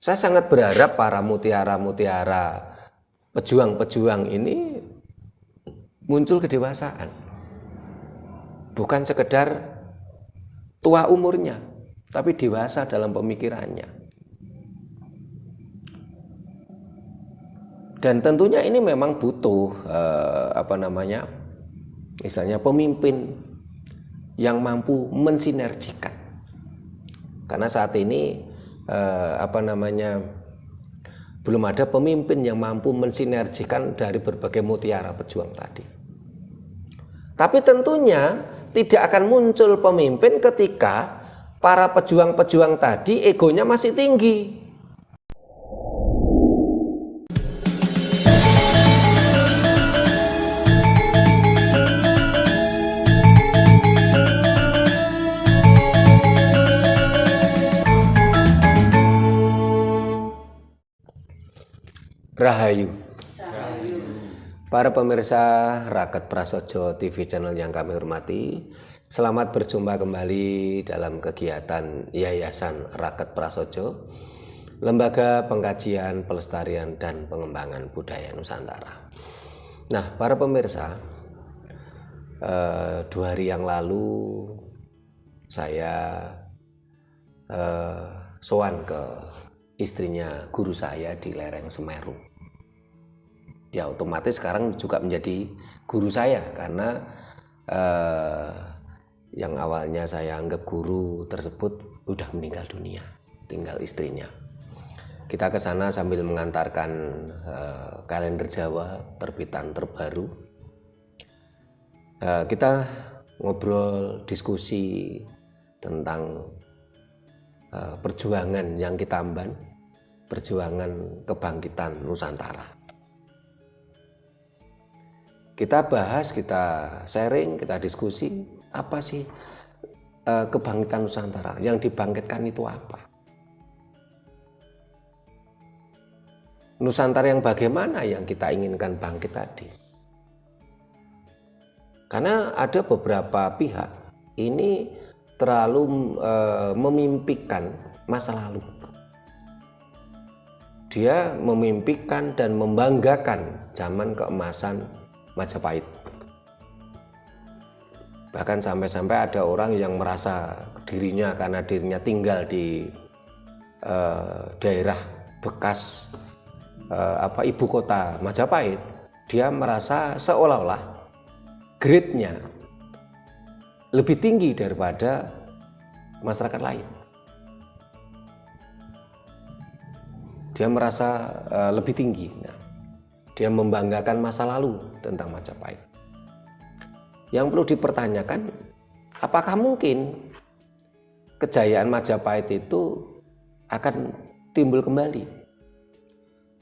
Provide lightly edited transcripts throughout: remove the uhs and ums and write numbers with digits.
Saya sangat berharap para mutiara-mutiara pejuang-pejuang ini muncul kedewasaan. Bukan sekedar tua umurnya, tapi dewasa dalam pemikirannya. Dan tentunya ini memang butuh misalnya pemimpin yang mampu mensinergikan. Karena saat ini belum ada pemimpin yang mampu mensinergikan dari berbagai mutiara pejuang tadi. Tapi tentunya tidak akan muncul pemimpin ketika para pejuang-pejuang tadi egonya masih tinggi. Rahayu. Para pemirsa Raket Prasojo TV channel yang kami hormati, selamat berjumpa kembali dalam kegiatan Yayasan Raket Prasojo, Lembaga Pengkajian, Pelestarian, dan Pengembangan Budaya Nusantara. Nah, para pemirsa, 2 hari yang lalu saya sowan ke istrinya guru saya di lereng Semeru. Ya otomatis sekarang juga menjadi guru saya karena yang awalnya saya anggap guru tersebut sudah meninggal dunia, tinggal istrinya. Kita ke sana sambil mengantarkan kalender Jawa terbitan terbaru. Kita ngobrol, diskusi tentang perjuangan yang kita amban, perjuangan kebangkitan Nusantara. Kita bahas, kita sharing, kita diskusi, apa sih kebangkitan Nusantara? Yang dibangkitkan itu apa? Nusantara yang bagaimana yang kita inginkan bangkit tadi? Karena ada beberapa pihak ini terlalu memimpikan masa lalu. Dia memimpikan dan membanggakan zaman keemasan Majapahit. Bahkan sampai-sampai ada orang yang merasa dirinya karena dirinya tinggal di daerah bekas ibu kota Majapahit, dia merasa seolah-olah grade-nya lebih tinggi daripada masyarakat lain. Dia merasa lebih tinggi. Nah, dia membanggakan masa lalu tentang Majapahit. Yang perlu dipertanyakan, apakah mungkin kejayaan Majapahit itu akan timbul kembali?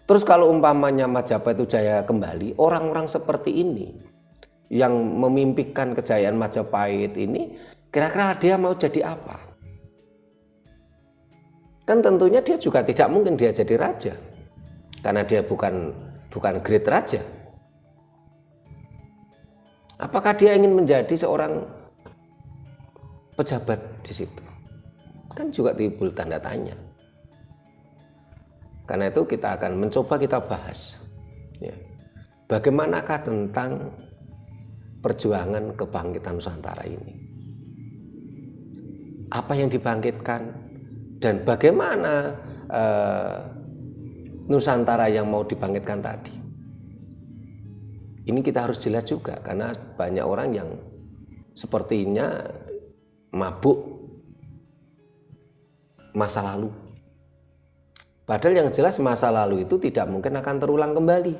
Terus kalau umpamanya Majapahit itu jaya kembali, orang-orang seperti ini yang memimpikan kejayaan Majapahit ini, kira-kira dia mau jadi apa? Kan tentunya dia juga tidak mungkin dia jadi raja, karena dia bukan grade raja. Apakah dia ingin menjadi seorang pejabat di situ? Kan juga timbul tanda tanya. Karena itu kita akan mencoba kita bahas, ya, bagaimanakah tentang perjuangan kebangkitan Nusantara ini? Apa yang dibangkitkan dan bagaimana Nusantara yang mau dibangkitkan tadi? Ini kita harus jelas juga, karena banyak orang yang sepertinya mabuk masa lalu. Padahal yang jelas masa lalu itu tidak mungkin akan terulang kembali.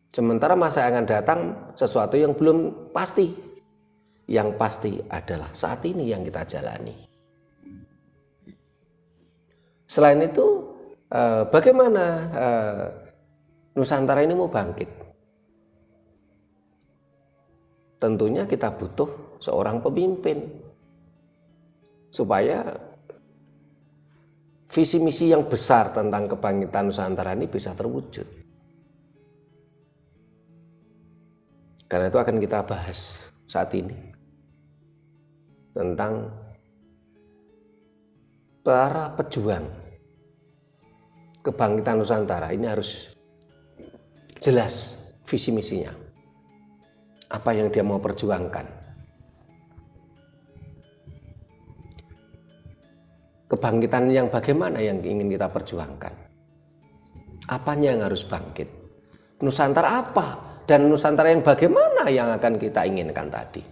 Sementara masa yang akan datang sesuatu yang belum pasti. Yang pasti adalah saat ini yang kita jalani. Selain itu, bagaimana Nusantara ini mau bangkit? Tentunya kita butuh seorang pemimpin supaya visi misi yang besar tentang kebangkitan Nusantara ini bisa terwujud. Karena itu akan kita bahas saat ini tentang para pejuang kebangkitan Nusantara ini harus jelas visi misinya. Apa yang dia mau perjuangkan. Kebangkitan yang bagaimana yang ingin kita perjuangkan. Apanya yang harus bangkit. Nusantara apa? Dan Nusantara yang bagaimana yang akan kita inginkan tadi.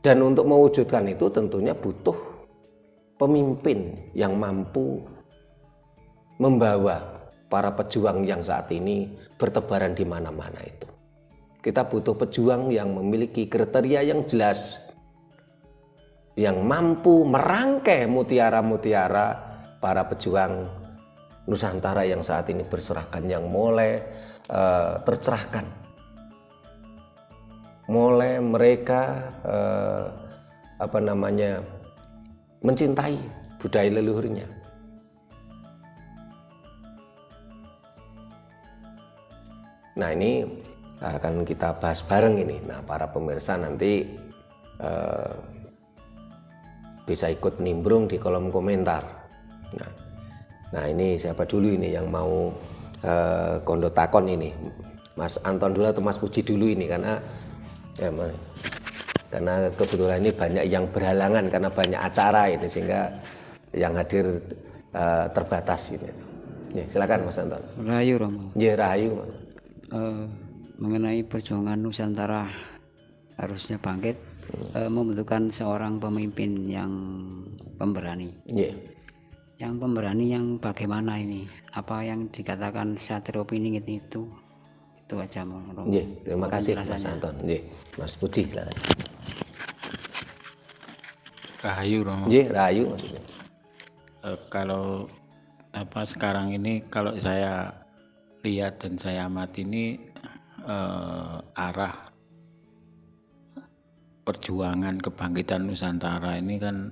Dan untuk mewujudkan itu tentunya butuh pemimpin yang mampu membawa para pejuang yang saat ini bertebaran di mana-mana itu. Kita butuh pejuang yang memiliki kriteria yang jelas, yang mampu merangkai mutiara-mutiara para pejuang Nusantara yang saat ini berserakan, yang mulai tercerahkan. Mulai mereka mencintai budaya leluhurnya. Nah, ini akan kita bahas bareng ini. Nah, para pemirsa nanti bisa ikut nimbrung di kolom komentar. Nah, ini siapa dulu ini yang mau kondo takon ini? Mas Anton dulu atau Mas Puji dulu ini, karena kebetulan ini banyak yang berhalangan karena banyak acara ini, sehingga yang hadir terbatas ini. Ya, silakan Mas Anton. Rahayu Romo. Ya, rahayu. Mengenai perjuangan Nusantara harusnya bangkit, membutuhkan seorang pemimpin yang pemberani. Yeah. Yang pemberani yang bagaimana ini? Apa yang dikatakan Satrio Piningit itu aja Romo. Yeah, terima kasih Mas Anton. Yeah. Mas Puji silakan. Rahayu Romo. Yeah, rahayu maksudnya. Kalau sekarang ini kalau saya lihat dan saya amati ini arah perjuangan kebangkitan Nusantara ini kan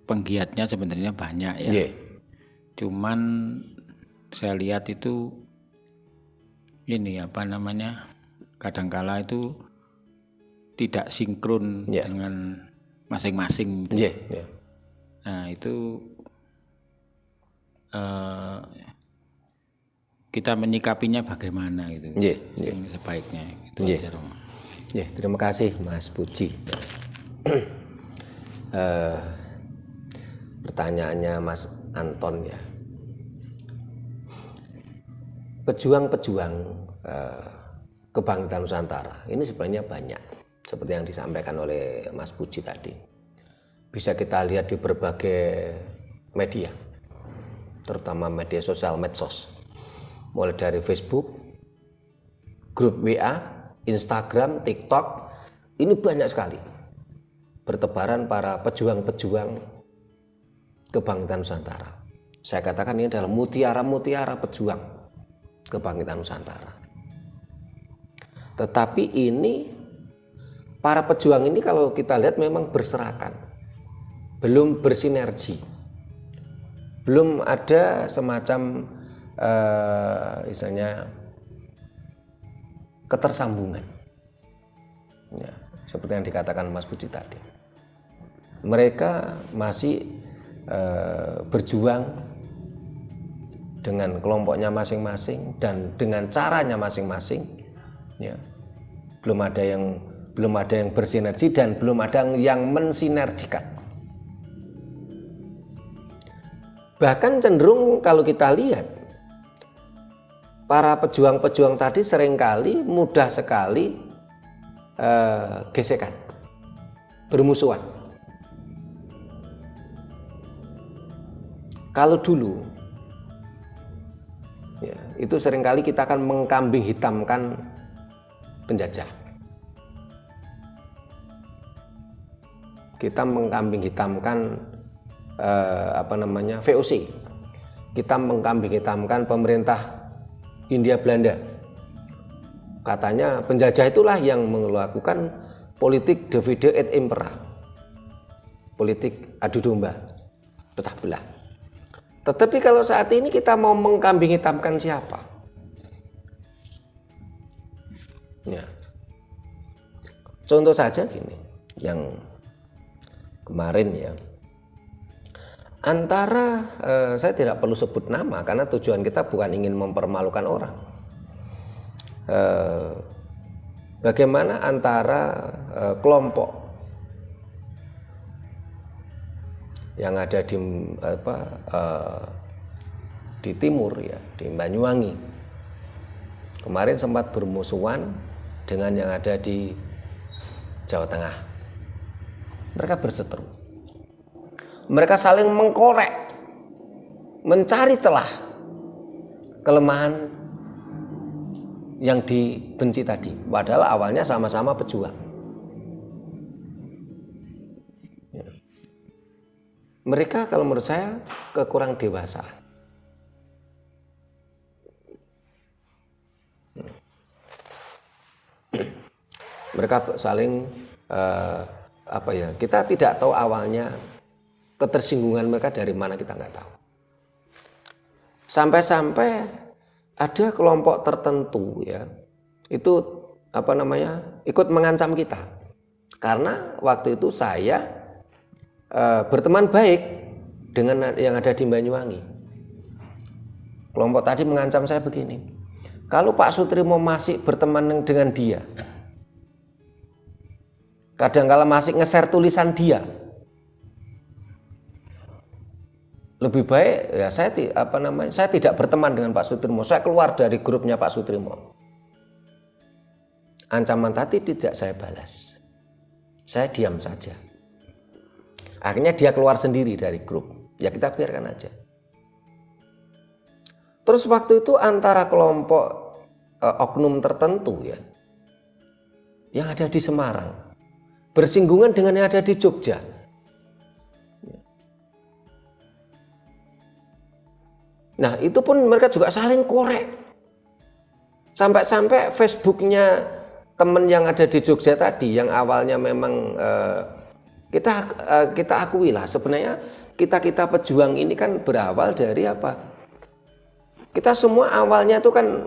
penggiatnya sebenarnya banyak ya. Yeah. Cuman saya lihat itu ini kadangkala itu tidak sinkron dengan masing-masing. Yeah. Yeah. Nah, itu kita menyikapinya bagaimana gitu. Yang sebaiknya itu aja, Romo. Terima kasih Mas Puji. Pertanyaannya Mas Anton ya. Pejuang-pejuang kebangkitan Nusantara ini sebenarnya banyak, seperti yang disampaikan oleh Mas Puji tadi. Bisa kita lihat di berbagai media, terutama media sosial, medsos, mulai dari Facebook, grup WA, Instagram, TikTok, ini banyak sekali bertebaran para pejuang-pejuang kebangkitan Nusantara. Saya katakan ini adalah mutiara-mutiara pejuang kebangkitan Nusantara. Tetapi ini para pejuang ini kalau kita lihat memang berserakan, belum bersinergi, belum ada semacam misalnya ketersambungan ya, seperti yang dikatakan Mas Budi tadi. Mereka masih berjuang dengan kelompoknya masing-masing dan dengan caranya masing-masing ya. Belum ada yang bersinergi dan belum ada yang mensinergikan. Bahkan cenderung kalau kita lihat para pejuang-pejuang tadi seringkali mudah sekali gesekan, bermusuhan. Kalau dulu ya, itu seringkali kita akan mengkambing hitamkan penjajah. Kita mengkambing hitamkan VOC. Kita mengkambing hitamkan pemerintah Hindia Belanda. Katanya penjajah itulah yang melakukan politik divide et impera, politik adu domba, pecah belah. Tetapi kalau saat ini kita mau mengkambing hitamkan siapa? Ya. Contoh saja gini, yang kemarin ya, antara saya tidak perlu sebut nama karena tujuan kita bukan ingin mempermalukan orang. Bagaimana antara kelompok yang ada di timur ya, di Banyuwangi kemarin sempat bermusuhan dengan yang ada di Jawa Tengah. Mereka berseteru, mereka saling mengkorek, mencari celah kelemahan yang dibenci tadi, padahal awalnya sama-sama pejuang. Ya. Mereka kalau menurut saya kekurang dewasaan. Mereka saling kita tidak tahu awalnya ketersinggungan mereka dari mana, kita nggak tahu. Sampai-sampai ada kelompok tertentu ya, itu ikut mengancam kita. Karena waktu itu saya berteman baik dengan yang ada di Banyuwangi. Kelompok tadi mengancam saya begini, kalau Pak Sutrimo masih berteman dengan dia, kadang-kala masih nge-share tulisan dia, lebih baik ya saya tidak berteman dengan Pak Sutrimo, saya keluar dari grupnya Pak Sutrimo. Ancaman tadi tidak saya balas, saya diam saja. Akhirnya dia keluar sendiri dari grup, ya kita biarkan aja. Terus waktu itu antara kelompok oknum tertentu ya, yang ada di Semarang bersinggungan dengan yang ada di Jogja. Nah itu pun mereka juga saling korek. Sampai-sampai Facebooknya teman yang ada di Jogja tadi, yang awalnya memang kita akui lah, sebenarnya kita pejuang ini kan berawal dari apa? Kita semua awalnya itu kan,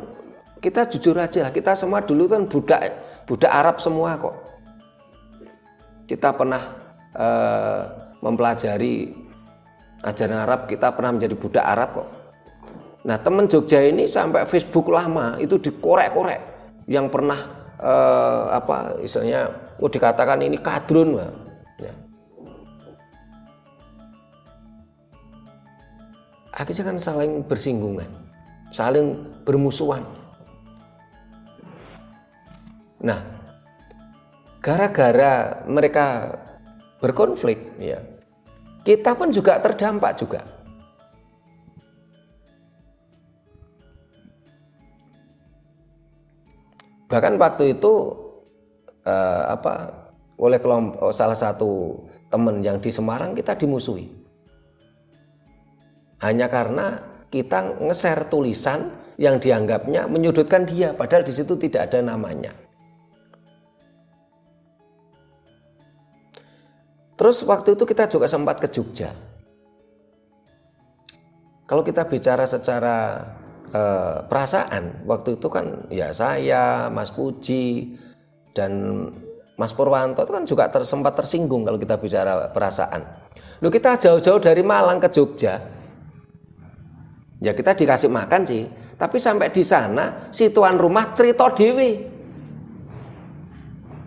kita jujur aja lah, kita semua dulu kan budak Arab semua kok. Kita pernah mempelajari ajaran Arab, kita pernah menjadi budak Arab kok. Nah teman Jogja ini sampai Facebook lama itu dikorek-korek, yang pernah dikatakan ini kadrun ya. Akhirnya kan saling bersinggungan, saling bermusuhan. Nah gara-gara mereka berkonflik ya, kita pun juga terdampak juga. Bahkan waktu itu oleh kelompok salah satu teman yang di Semarang kita dimusuhi. Hanya karena kita nge-share tulisan yang dianggapnya menyudutkan dia, padahal di situ tidak ada namanya. Terus waktu itu kita juga sempat ke Jogja. Kalau kita bicara secara perasaan, waktu itu kan ya saya, Mas Puji, dan Mas Purwanto itu kan juga sempat tersinggung kalau kita bicara perasaan. Loh kita jauh-jauh dari Malang ke Jogja, ya kita dikasih makan sih, tapi sampai di sana si tuan rumah cerita dewe.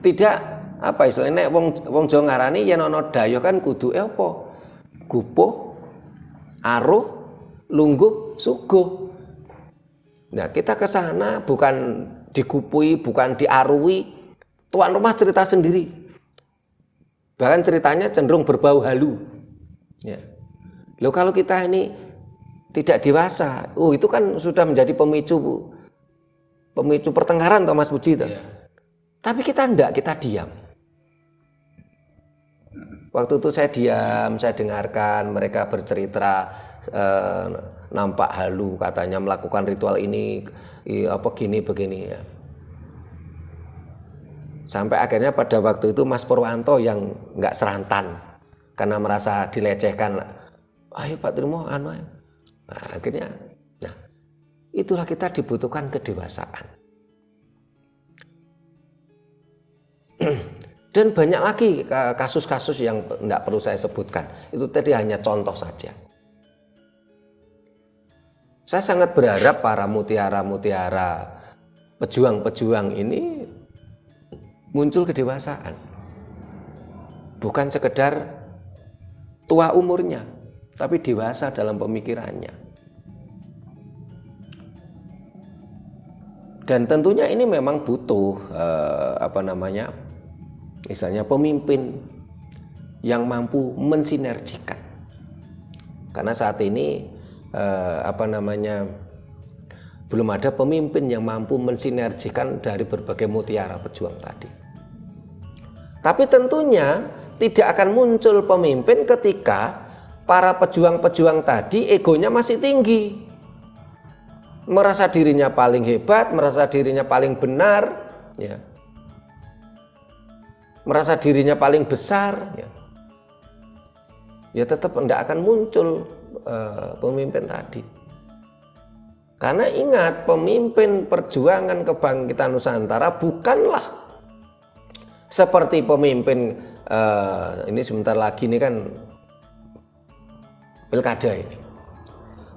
Tidak istilahnya wong Jawa ngarani yen ana dayoh kan kudu apa? Gupuh, aruh, lungguh, suguh. Nah kita ke sana bukan digupui, bukan diarui, tuan rumah cerita sendiri. Bahkan ceritanya cenderung berbau halu. Ya. Loh kalau kita ini tidak dewasa, itu kan sudah menjadi pemicu pertengkaran toh Mas Puji toh. Yeah. Tapi kita enggak, kita diam. Waktu itu saya diam, saya dengarkan mereka bercerita, nampak halu katanya melakukan ritual ini begini ya. Sampai akhirnya pada waktu itu Mas Purwanto yang enggak serantan karena merasa dilecehkan. Ayo Pak Trimo Nah, akhirnya itulah kita dibutuhkan kedewasaan. Dan banyak lagi kasus-kasus yang tidak perlu saya sebutkan. Itu tadi hanya contoh saja. Saya sangat berharap para mutiara-mutiara, pejuang-pejuang ini muncul kedewasaan. Bukan sekedar tua umurnya, tapi dewasa dalam pemikirannya. Dan tentunya ini memang butuh misalnya pemimpin yang mampu mensinergikan. Karena saat ini belum ada pemimpin yang mampu mensinergikan dari berbagai mutiara pejuang tadi. Tapi tentunya tidak akan muncul pemimpin ketika para pejuang-pejuang tadi egonya masih tinggi. Merasa dirinya paling hebat, merasa dirinya paling benar, ya. Merasa dirinya paling besar, ya tetap tidak akan muncul pemimpin tadi. Karena ingat, pemimpin perjuangan kebangkitan Nusantara bukanlah seperti pemimpin ini sebentar lagi ini kan pilkada ini.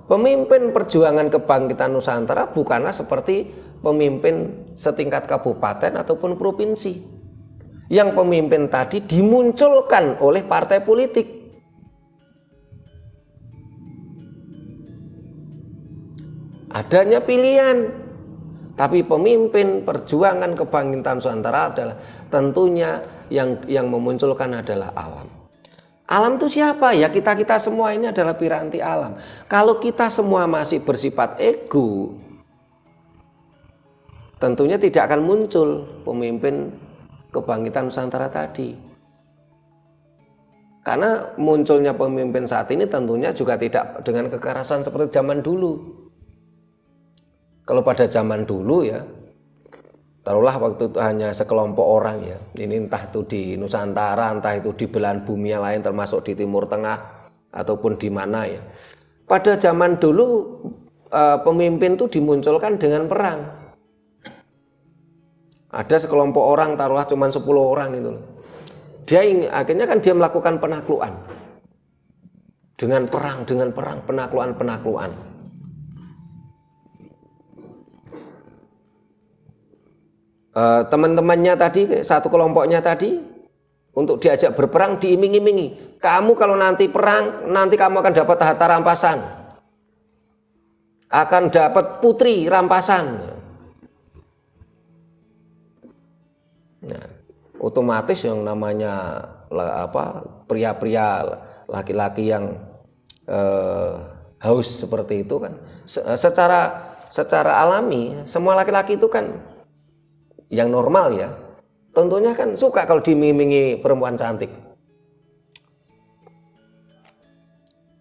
Pemimpin perjuangan kebangkitan Nusantara bukanlah seperti pemimpin setingkat kabupaten ataupun provinsi. Yang pemimpin tadi dimunculkan oleh partai politik. Adanya pilihan, tapi pemimpin perjuangan kebangkitan Nusantara adalah tentunya yang memunculkan adalah alam. Alam itu siapa? Ya kita semua ini adalah piranti alam. Kalau kita semua masih bersifat ego, tentunya tidak akan muncul pemimpin kebangkitan Nusantara tadi. Karena munculnya pemimpin saat ini tentunya juga tidak dengan kekerasan seperti zaman dulu. Kalau pada zaman dulu ya, taruhlah waktu itu hanya sekelompok orang ya, ini entah itu di Nusantara, entah itu di belahan bumi yang lain termasuk di Timur Tengah ataupun di mana ya. Pada zaman dulu pemimpin itu dimunculkan dengan perang. Ada sekelompok orang, taruhlah cuma 10 orang itu. Akhirnya kan dia melakukan penaklukan. Dengan perang, penaklukan. Teman-temannya tadi, satu kelompoknya tadi, untuk diajak berperang diiming-imingi. Kamu kalau nanti perang, nanti kamu akan dapat harta rampasan. Akan dapat putri rampasan. Nah, otomatis yang namanya pria-pria laki-laki yang haus seperti itu kan secara alami semua laki-laki itu kan yang normal ya tentunya kan suka kalau diiming-imingi perempuan cantik,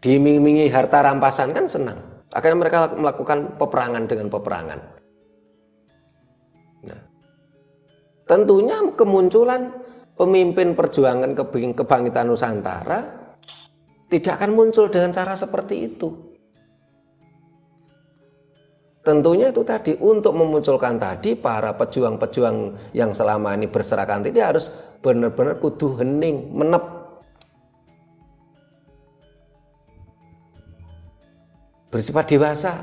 diiming-imingi harta rampasan kan senang. Akhirnya mereka melakukan peperangan dengan peperangan. Nah, tentunya kemunculan pemimpin perjuangan kebangkitan Nusantara tidak akan muncul dengan cara seperti itu. Tentunya itu tadi untuk memunculkan tadi para pejuang-pejuang yang selama ini berserakan ini harus benar-benar kudu hening, menep. Bersifat dewasa.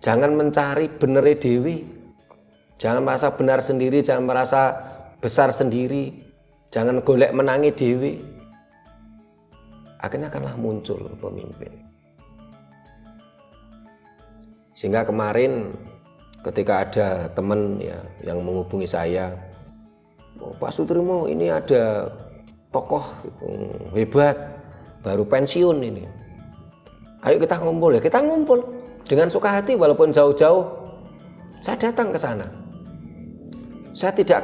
Jangan mencari benere dewi. Jangan merasa benar sendiri, jangan merasa besar sendiri, jangan golek menangi dewi. Akhirnya akanlah muncul pemimpin. Sehingga kemarin ketika ada teman ya yang menghubungi saya, Pak Sutrimo ini ada tokoh hebat baru pensiun ini. Ayo kita ngumpul ya, kita ngumpul dengan suka hati walaupun jauh-jauh. Saya datang ke sana. Saya tidak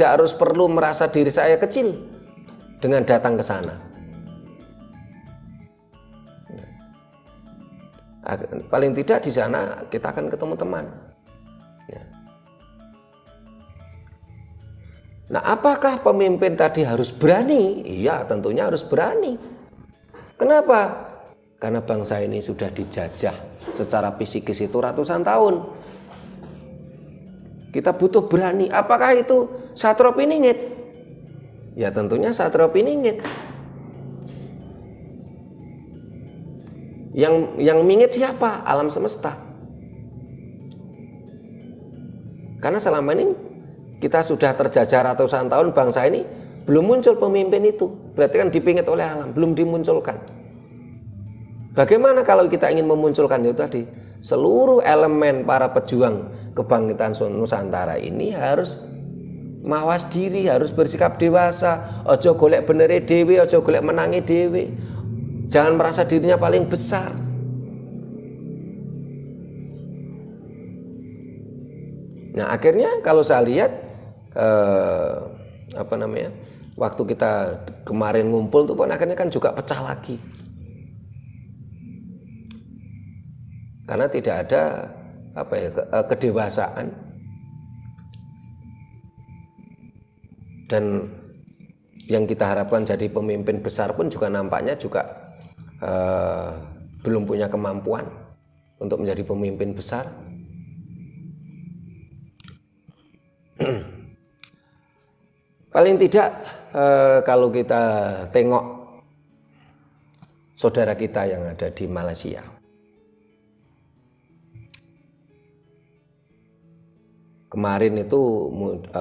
harus perlu merasa diri saya kecil dengan datang ke sana. Paling tidak di sana kita akan ketemu teman. Nah, apakah pemimpin tadi harus berani? Iya, tentunya harus berani. Kenapa? Karena bangsa ini sudah dijajah secara psikis itu ratusan tahun. Kita butuh berani. Apakah itu satrop ini ngit? Ya tentunya Satrio Piningit. Yang mingit siapa? Alam semesta. Karena selama ini kita sudah terjajah ratusan tahun, bangsa ini belum muncul pemimpin itu. Berarti kan dipingit oleh alam, belum dimunculkan. Bagaimana kalau kita ingin memunculkan itu tadi? Seluruh elemen para pejuang kebangkitan Nusantara ini harus mawas diri, harus bersikap dewasa. Ojo golek benere dewe, ojo golek menangi dewe. Jangan merasa dirinya paling besar. Nah, akhirnya kalau saya lihat waktu kita kemarin ngumpul tuh pun akhirnya kan juga pecah lagi. Karena tidak ada kedewasaan. Dan yang kita harapkan jadi pemimpin besar pun juga nampaknya juga belum punya kemampuan untuk menjadi pemimpin besar. Paling tidak kalau kita tengok saudara kita yang ada di Malaysia, kemarin itu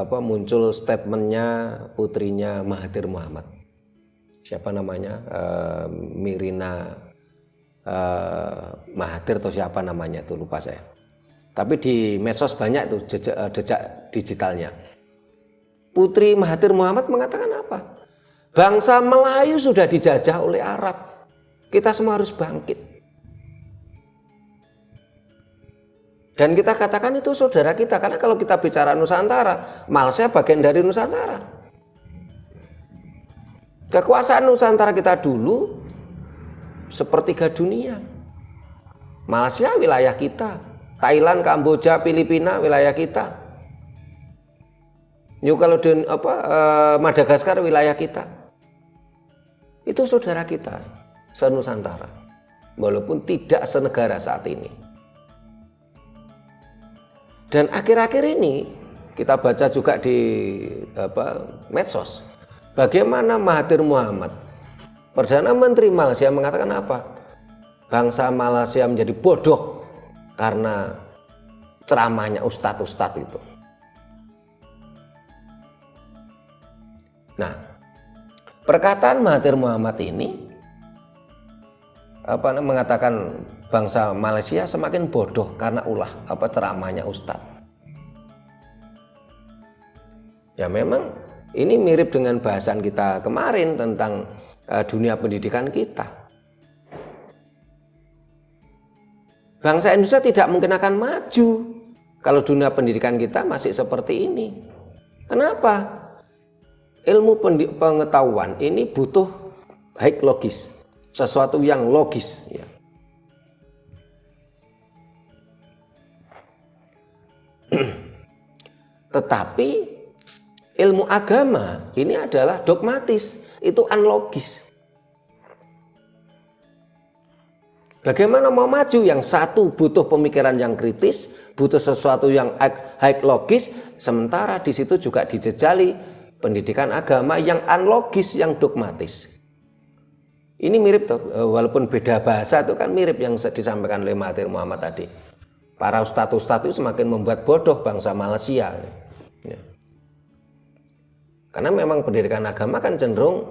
muncul statementnya putrinya Mahathir Muhammad. Siapa namanya? Mirina Mahathir atau siapa namanya itu, lupa saya. Tapi di medsos banyak itu jejak digitalnya. Putri Mahathir Muhammad mengatakan apa? Bangsa Melayu sudah dijajah oleh Arab. Kita semua harus bangkit. Dan kita katakan itu saudara kita. Karena kalau kita bicara Nusantara, Malaysia bagian dari Nusantara. Kekuasaan Nusantara kita dulu sepertiga dunia. Malaysia wilayah kita, Thailand, Kamboja, Filipina wilayah kita. Yuk kalau Madagaskar wilayah kita. Itu saudara kita se-Nusantara. Walaupun tidak senegara saat ini. Dan akhir-akhir ini kita baca juga di medsos. Bagaimana Mahathir Muhammad, Perdana Menteri Malaysia, mengatakan apa? Bangsa Malaysia menjadi bodoh karena ceramahnya ustadz-ustadz itu. Nah, perkataan Mahathir Muhammad ini mengatakan bangsa Malaysia semakin bodoh karena ceramahnya ustadz. Ya memang ini mirip dengan bahasan kita kemarin tentang dunia pendidikan kita. Bangsa Indonesia tidak mungkin akan maju kalau dunia pendidikan kita masih seperti ini. Kenapa? Ilmu pengetahuan ini butuh baik logis, sesuatu yang logis. Ya. Tetapi ilmu agama ini adalah dogmatis, itu unlogis. Bagaimana mau maju? Yang satu butuh pemikiran yang kritis, butuh sesuatu yang high logis, sementara di situ juga dijejali pendidikan agama yang unlogis, yang dogmatis. Ini mirip tuh, walaupun beda bahasa itu kan mirip yang disampaikan oleh Mahathir Muhammad tadi. Para ustadz-ustadz itu semakin membuat bodoh bangsa Malaysia. Ya. Karena memang pendidikan agama kan cenderung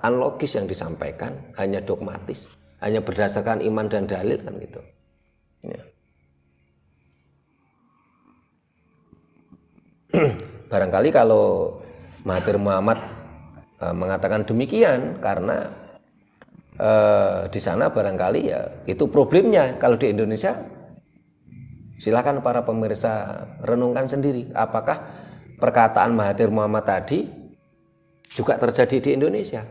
unlogis yang disampaikan, hanya dogmatis, hanya berdasarkan iman dan dalil kan gitu. Ya. Barangkali kalau Mahathir Muhammad mengatakan demikian karena di sana barangkali ya itu problemnya. Kalau di Indonesia silakan para pemirsa renungkan sendiri apakah perkataan Mahathir Muhammad tadi juga terjadi di Indonesia.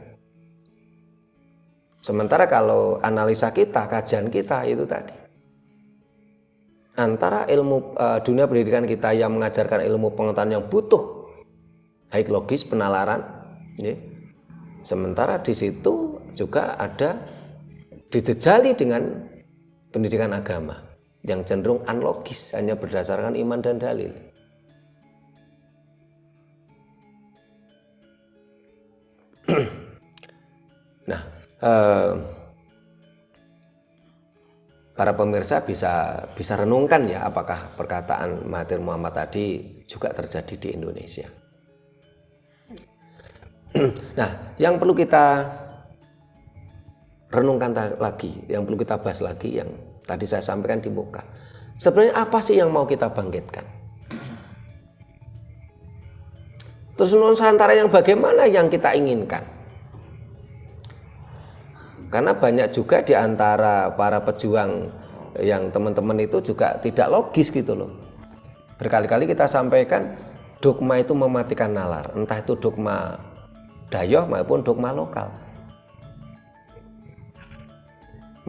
Sementara kalau analisa kita, kajian kita itu tadi antara ilmu dunia pendidikan kita yang mengajarkan ilmu pengetahuan yang butuh high logis, penalaran, ya. Sementara di situ juga ada dijejali dengan pendidikan agama yang cenderung unlogis, hanya berdasarkan iman dan dalil. Nah, para pemirsa bisa renungkan ya, apakah perkataan Mahathir Muhammad tadi juga terjadi di Indonesia. Nah, yang perlu kita renungkan lagi, yang perlu kita bahas lagi, yang tadi saya sampaikan di muka. Sebenarnya apa sih yang mau kita bangkitkan? Terus Nusantara yang bagaimana yang kita inginkan? Karena banyak juga di antara para pejuang yang teman-teman itu juga tidak logis gitu loh. Berkali-kali kita sampaikan dogma itu mematikan nalar, entah itu dogma Dayoh maupun dogma lokal.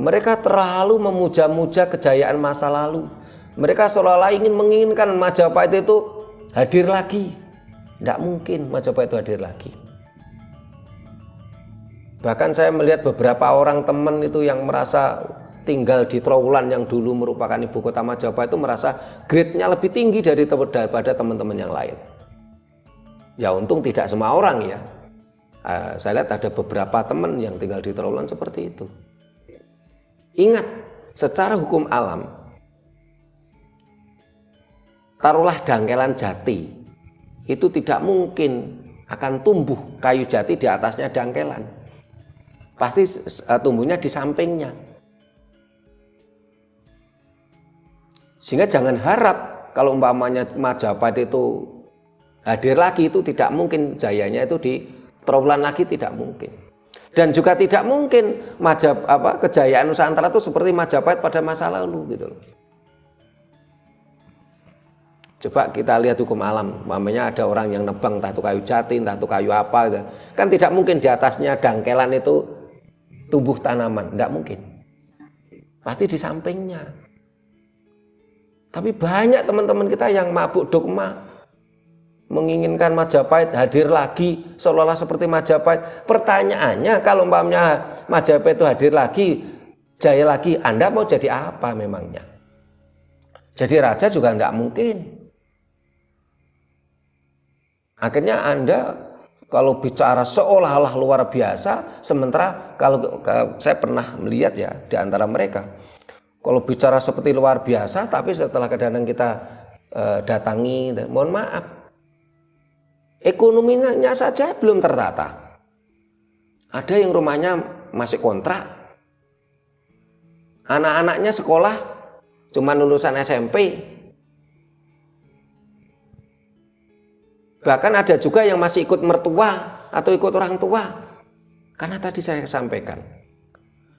Mereka terlalu memuja-muja kejayaan masa lalu. Mereka seolah-olah menginginkan Majapahit itu hadir lagi. Tidak mungkin Majapahit itu hadir lagi. Bahkan saya melihat beberapa orang teman itu yang merasa tinggal di Trowulan yang dulu merupakan ibu kota Majapahit itu merasa grade-nya lebih tinggi daripada teman-teman yang lain. Ya untung tidak semua orang ya. Saya lihat ada beberapa teman yang tinggal di Trowulan seperti itu. Ingat, secara hukum alam, taruhlah dangkelan jati, itu tidak mungkin akan tumbuh kayu jati di atasnya dangkelan. Pasti tumbuhnya di sampingnya. Sehingga jangan harap kalau umpamanya Majapahit itu hadir lagi, itu tidak mungkin jayanya itu di Trowulan lagi, tidak mungkin. Dan juga tidak mungkin kejayaan Nusantara itu seperti Majapahit pada masa lalu gitu loh. Coba kita lihat hukum alam, namanya ada orang yang nebang entah itu kayu jati, entah itu kayu apa gitu. Kan tidak mungkin di atasnya dangkelan itu tumbuh tanaman, tidak mungkin. Pasti di sampingnya. Tapi banyak teman-teman kita yang mabuk dogma, menginginkan Majapahit hadir lagi seolah-olah seperti Majapahit. Pertanyaannya, kalau umpamanya Majapahit itu hadir lagi, jaya lagi, Anda mau jadi apa memangnya? Jadi raja juga tidak mungkin. Akhirnya Anda kalau bicara seolah-olah luar biasa, sementara kalau saya pernah melihat ya di antara mereka, kalau bicara seperti luar biasa, tapi setelah kadang-kadang kita datangi, mohon maaf, ekonominya saja belum tertata. Ada yang rumahnya masih kontrak, anak-anaknya sekolah cuma lulusan SMP. Bahkan ada juga yang masih ikut mertua atau ikut orang tua. Karena tadi saya sampaikan,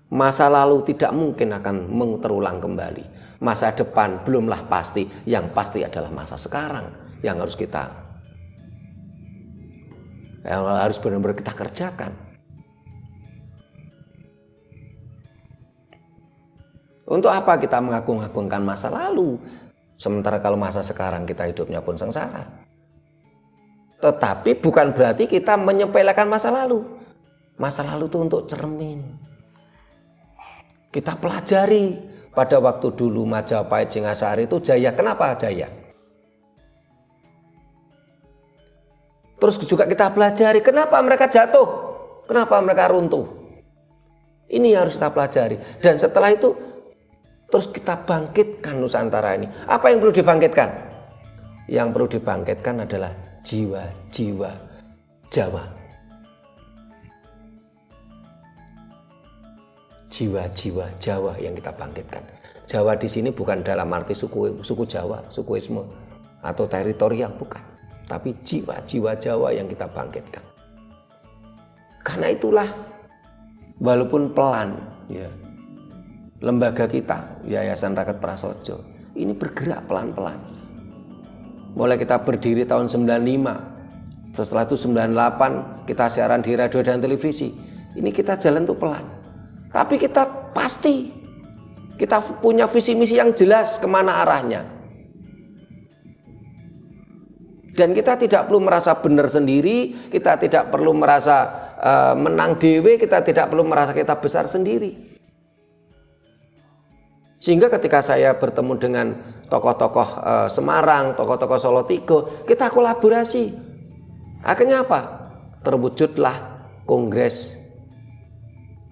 masa lalu tidak mungkin akan terulang kembali. Masa depan belumlah pasti, yang pasti adalah masa sekarang yang harus benar-benar kita kerjakan. Untuk apa kita mengagung-agungkan masa lalu, sementara kalau masa sekarang kita hidupnya pun sengsara? Tetapi bukan berarti kita menyepelekan masa lalu. Masa lalu itu untuk cermin. Kita pelajari pada waktu dulu Majapahit, Singasari itu jaya. Kenapa jaya? Terus juga kita pelajari kenapa mereka jatuh, kenapa mereka runtuh. Ini harus kita pelajari. Dan setelah itu terus kita bangkitkan Nusantara ini. Apa yang perlu dibangkitkan? Yang perlu dibangkitkan adalah jiwa-jiwa Jawa. Jiwa-jiwa Jawa yang kita bangkitkan. Jawa di sini bukan dalam arti suku Jawa, sukuisme atau teritorial, bukan. Tapi jiwa-jiwa Jawa yang kita bangkitkan. Karena itulah walaupun pelan ya, lembaga kita Yayasan Rakyat Prasojo ini bergerak pelan-pelan. Mulai kita berdiri tahun 95, setelah itu 98 kita siaran di radio dan televisi. Ini kita jalan tuh pelan. Tapi kita pasti, kita punya visi misi yang jelas kemana arahnya. Dan kita tidak perlu merasa benar sendiri, kita tidak perlu merasa menang dewe, kita tidak perlu merasa kita besar sendiri. Sehingga ketika saya bertemu dengan tokoh-tokoh Semarang, tokoh-tokoh Solo Tigo, kita kolaborasi. Akhirnya apa? Terwujudlah Kongres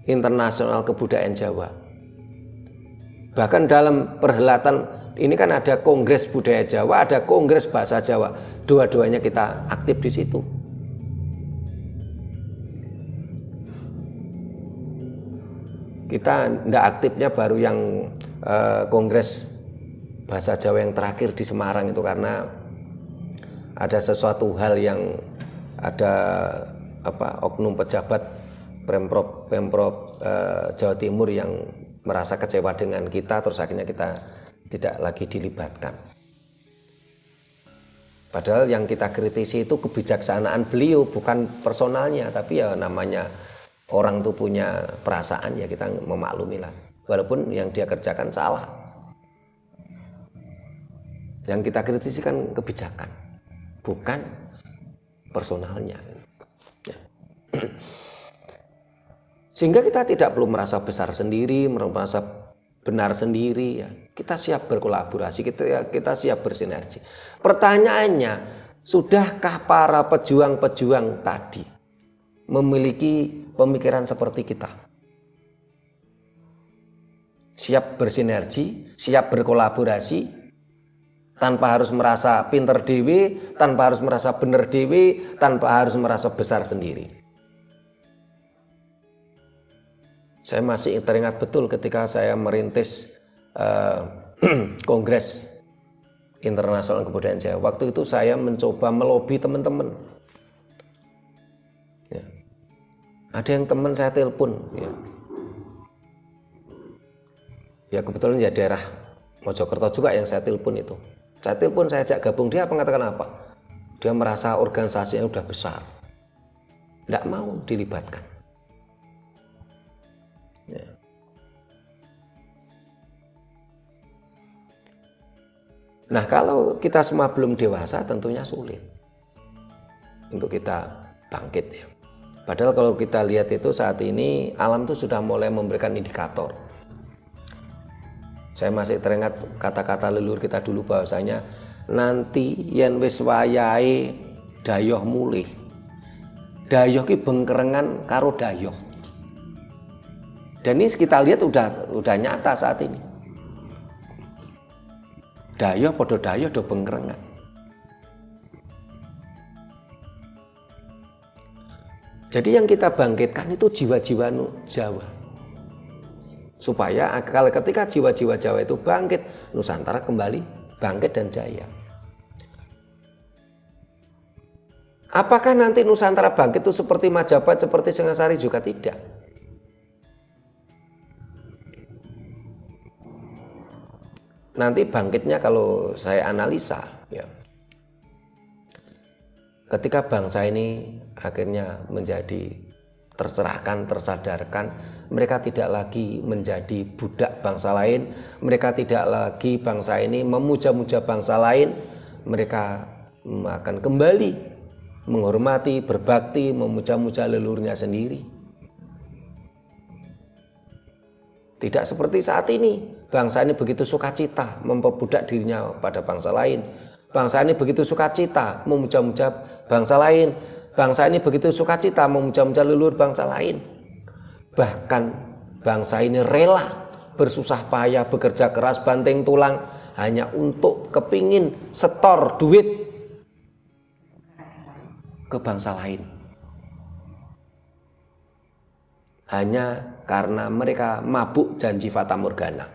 Internasional Kebudayaan Jawa. Bahkan dalam perhelatan ini kan ada Kongres Budaya Jawa, ada Kongres Bahasa Jawa. Dua-duanya kita aktif di situ. Kita tidak aktifnya baru yang Kongres Bahasa Jawa yang terakhir di Semarang itu karena ada sesuatu hal yang ada oknum pejabat Pemprov Jawa Timur yang merasa kecewa dengan kita, terus akhirnya kita tidak lagi dilibatkan. Padahal yang kita kritisi itu kebijaksanaan beliau, bukan personalnya, tapi ya namanya orang tuh punya perasaan, ya kita memaklumi lah. Walaupun yang dia kerjakan salah. Yang kita kritisi kan kebijakan, bukan personalnya. Ya. Sehingga kita tidak perlu merasa besar sendiri, merasa benar sendiri. Ya. Kita siap berkolaborasi, kita siap bersinergi. Pertanyaannya, sudahkah para pejuang-pejuang tadi memiliki pemikiran seperti kita? Siap bersinergi, siap berkolaborasi, tanpa harus merasa pinter dewe, tanpa harus merasa bener dewe, tanpa harus merasa besar sendiri. Saya masih teringat betul ketika saya merintis Kongres Internasional Kebudayaan Jawa. Waktu itu saya mencoba melobi teman-teman. Ya. Ada yang teman saya telepon. Ya kebetulan ya daerah Mojokerto juga yang saya telepon itu. Saya telepon, saya ajak gabung, dia mengatakan apa? Dia merasa organisasinya udah besar, tidak mau dilibatkan. Ya. Nah kalau kita semua belum dewasa tentunya sulit untuk kita bangkit ya. Padahal kalau kita lihat itu saat ini alam itu sudah mulai memberikan indikator. Saya masih teringat kata-kata leluhur kita dulu bahwasanya nanti yen wis wayahe dayoh mulih. Dayoh ki bengkerengan karo dayoh. Dan ini kita lihat udah nyata saat ini. Dayoh podo dayoh do bengkerengan. Jadi yang kita bangkitkan itu jiwa-jiwa Jawa. Supaya ketika jiwa-jiwa Jawa itu bangkit, Nusantara kembali bangkit dan jaya. Apakah nanti Nusantara bangkit itu seperti Majapahit, seperti Singasari? Juga tidak. Nanti bangkitnya kalau saya analisa, ya, ketika bangsa ini akhirnya menjadi tercerahkan, tersadarkan, mereka tidak lagi menjadi budak bangsa lain, mereka tidak lagi bangsa ini memuja-muja bangsa lain, mereka akan kembali menghormati, berbakti, memuja-muja leluhurnya sendiri. Tidak seperti saat ini, bangsa ini begitu sukacita memperbudak dirinya pada bangsa lain. Bangsa ini begitu sukacita memuja-muja bangsa lain. Bangsa ini begitu sukacita memuja-muja leluhur bangsa lain. Bahkan bangsa ini rela bersusah payah, bekerja keras, banting tulang hanya untuk kepingin setor duit ke bangsa lain. Hanya karena mereka mabuk janji fata morgana.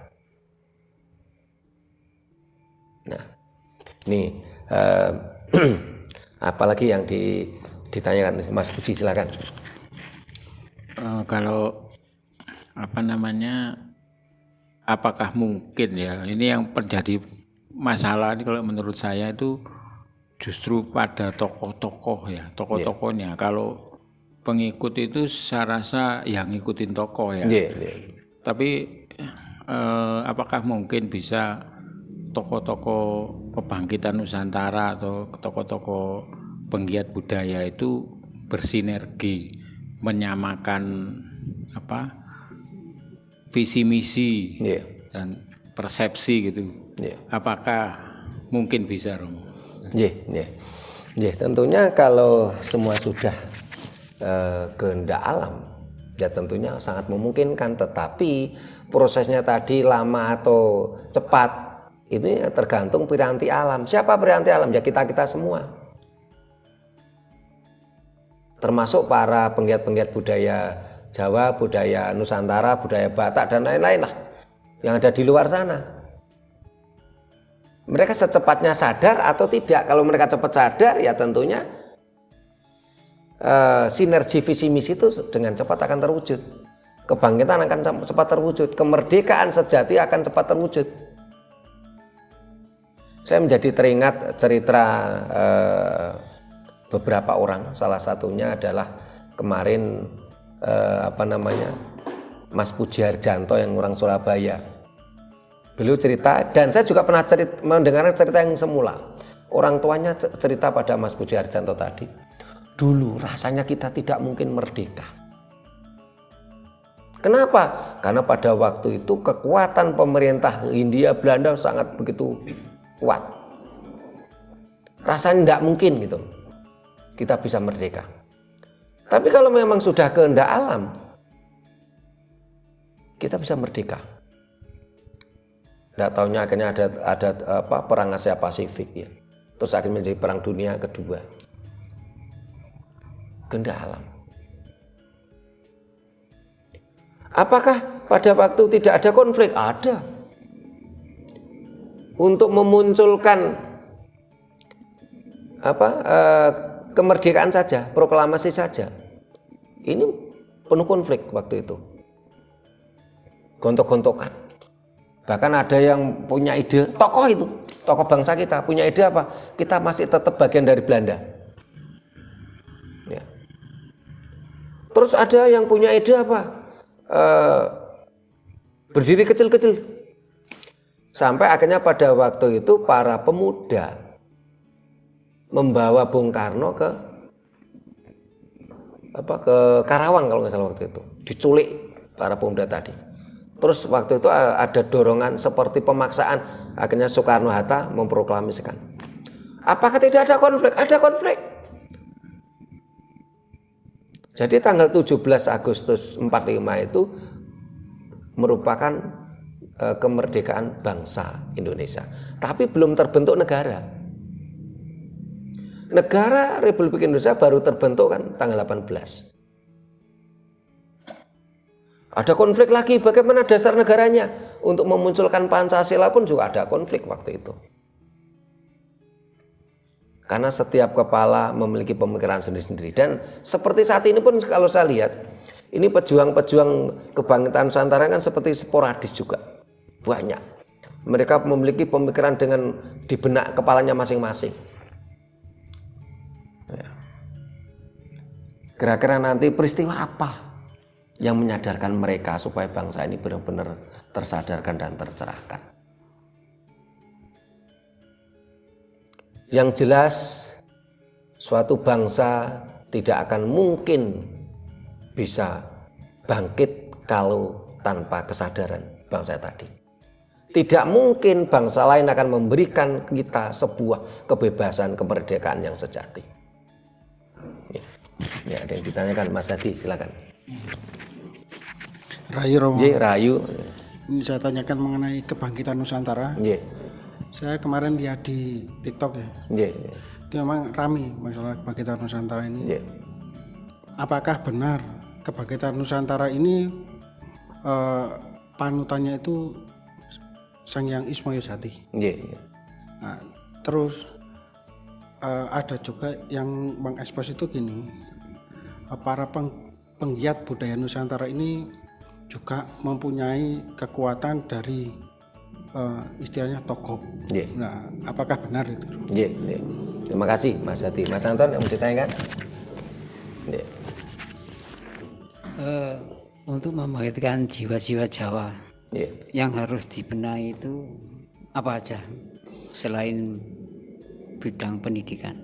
Nah, ini apalagi yang ditanyakan Mas Budi, silakan. Kalau apakah mungkin ya ini yang terjadi masalah ini kalau menurut saya itu justru pada tokoh-tokoh ya, tokoh-tokohnya. Kalau pengikut itu saya rasa yang ngikutin tokoh ya. Tapi apakah mungkin bisa tokoh-tokoh kebangkitan Nusantara atau tokoh-tokoh penggiat budaya itu bersinergi menyamakan visi misi dan persepsi gitu. Apakah mungkin bisa, Romo? Tentunya kalau semua sudah kehendak alam, ya tentunya sangat memungkinkan, tetapi prosesnya tadi lama atau cepat itu ya tergantung piranti alam. Siapa piranti alam? Ya kita semua, termasuk para penggiat-penggiat budaya Jawa, budaya Nusantara, budaya Batak dan lain-lain lah yang ada di luar sana. Mereka secepatnya sadar atau tidak? Kalau mereka cepat sadar, ya tentunya sinergi visi misi itu dengan cepat akan terwujud. Kebangkitan akan cepat terwujud. Kemerdekaan sejati akan cepat terwujud. Saya menjadi teringat cerita beberapa orang. Salah satunya adalah kemarin Mas Puji Harjanto yang orang Surabaya. Beliau cerita, dan saya juga pernah mendengar cerita yang semula. Orang tuanya cerita pada Mas Puji Harjanto tadi, dulu rasanya kita tidak mungkin merdeka. Kenapa? Karena pada waktu itu kekuatan pemerintah Hindia Belanda sangat begitu kuat. Rasanya tidak mungkin gitu kita bisa merdeka. Tapi kalau memang sudah kehendak alam, kita bisa merdeka. Tidak tahunya akhirnya ada perang Asia Pasifik ya. Terus akhirnya menjadi perang dunia kedua. Kehendak alam. Apakah pada waktu tidak ada konflik? Ada. Untuk memunculkan kemerdekaan saja, proklamasi saja. Ini penuh konflik waktu itu. Gontok-gontokan. Bahkan ada yang punya ide, tokoh bangsa kita punya ide apa? Kita masih tetap bagian dari Belanda. Ya. Terus ada yang punya ide apa? Berdiri kecil-kecil. Sampai akhirnya pada waktu itu para pemuda membawa Bung Karno ke Karawang kalau nggak salah waktu itu. Diculik para pemuda tadi. Terus waktu itu ada dorongan seperti pemaksaan, akhirnya Soekarno-Hatta memproklamasikan. Apakah tidak ada konflik? Ada konflik. Jadi tanggal 17 Agustus 45 itu merupakan kemerdekaan bangsa Indonesia. Tapi belum terbentuk negara. Negara Republik Indonesia baru terbentuk kan tanggal 18. Ada konflik lagi, bagaimana dasar negaranya? Untuk memunculkan Pancasila pun juga ada konflik waktu itu. Karena setiap kepala memiliki pemikiran sendiri-sendiri. Dan seperti saat ini pun kalau saya lihat, ini pejuang-pejuang kebangkitan Nusantara kan seperti sporadis juga. Banyak. Mereka memiliki pemikiran dengan di benak kepalanya masing-masing. Kira-kira nanti peristiwa apa yang menyadarkan mereka supaya bangsa ini benar-benar tersadarkan dan tercerahkan? Yang jelas, suatu bangsa tidak akan mungkin bisa bangkit kalau tanpa kesadaran bangsa tadi. Tidak mungkin bangsa lain akan memberikan kita sebuah kebebasan, kemerdekaan yang sejati. Ya, ada yang ditanyakan, Mas Hadi, silakan. Rayu Romo. Rayu. Ini saya tanyakan mengenai kebangkitan Nusantara. Saya kemarin lihat di TikTok ya. Itu memang ramai masalah kebangkitan Nusantara ini. Apakah benar kebangkitan Nusantara ini panutannya itu Sang Hyang Ismoyo Jati? Nah, terus ada juga yang mengekspos itu gini, para penggiat budaya Nusantara ini juga mempunyai kekuatan dari istilahnya tokoh. Nah, apakah benar itu? Terima kasih Mas Hadi. Mas Anton yang mau ditanyakan? Untuk membangkitkan jiwa-jiwa Jawa yang harus dibenahi itu apa aja selain bidang pendidikan?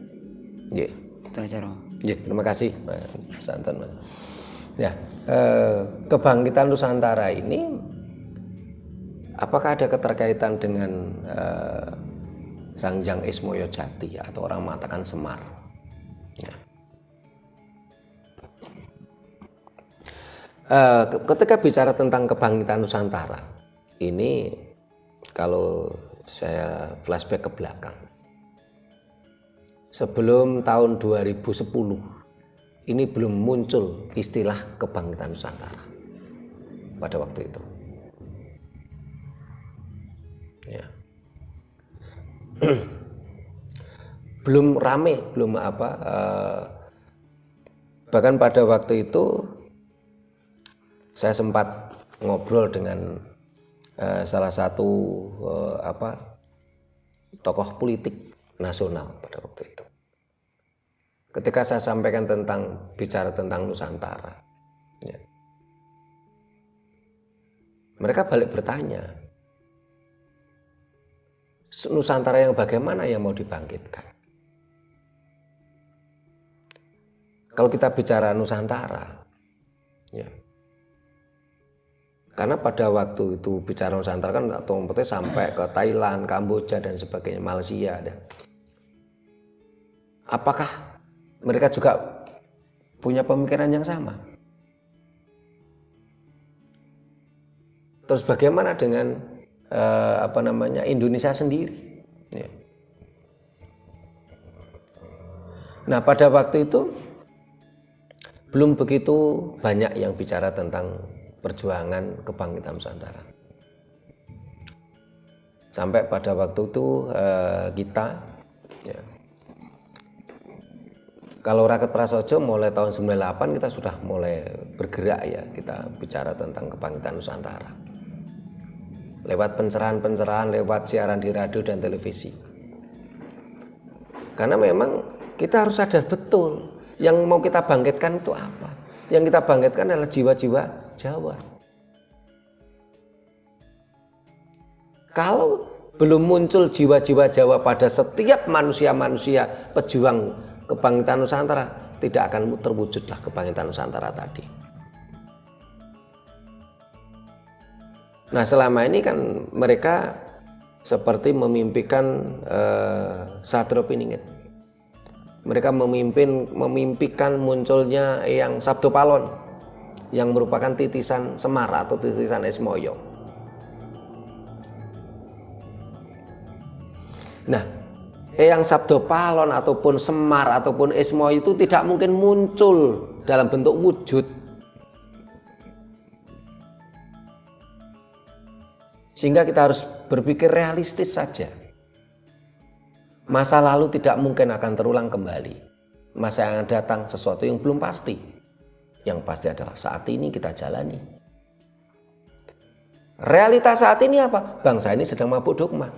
Itu aja, Romo. Terima kasih Mas Anton. Ya, kebangkitan Nusantara ini apakah ada keterkaitan dengan Sang Hyang Ismoyo Jati atau orang mengatakan Semar? Ya. Ketika bicara tentang kebangkitan Nusantara, ini kalau saya flashback ke belakang, sebelum tahun 2010 ini belum muncul istilah kebangkitan Nusantara pada waktu itu. Ya. Belum rame, belum apa. Bahkan pada waktu itu saya sempat ngobrol dengan salah satu tokoh politik nasional pada waktu itu. Ketika saya sampaikan bicara tentang Nusantara, ya, mereka balik bertanya, Nusantara yang bagaimana yang mau dibangkitkan? Kalau kita bicara Nusantara, ya, karena pada waktu itu bicara Nusantara kan otomatis sampai ke Thailand, Kamboja dan sebagainya, Malaysia. Apakah mereka juga punya pemikiran yang sama? Terus bagaimana dengan Indonesia sendiri? Ya. Nah, pada waktu itu belum begitu banyak yang bicara tentang perjuangan kebangkitan Nusantara. Sampai pada waktu itu kita, ya, kalau Rakyat Prasojo mulai tahun 98 kita sudah mulai bergerak, ya, kita bicara tentang kebangkitan Nusantara. Lewat pencerahan-pencerahan, lewat siaran di radio dan televisi. Karena memang kita harus sadar betul yang mau kita bangkitkan itu apa. Yang kita bangkitkan adalah jiwa-jiwa Jawa. Kalau belum muncul jiwa-jiwa Jawa pada setiap manusia-manusia pejuang kebangkitan Nusantara, tidak akan terwujudlah kebangkitan Nusantara tadi. Nah, selama ini kan mereka seperti memimpikan Satrio Piningit. Mereka memimpikan munculnya Eyang Sabdo Palon yang merupakan titisan Semar atau titisan Ismoyo. Nah, Eyang Sabdo Palon ataupun Semar ataupun Ismoyo itu tidak mungkin muncul dalam bentuk wujud. Sehingga kita harus berpikir realistis saja. Masa lalu tidak mungkin akan terulang kembali. Masa yang akan datang sesuatu yang belum pasti. Yang pasti adalah saat ini kita jalani. Realitas saat ini apa? Bangsa ini sedang mabuk dogma.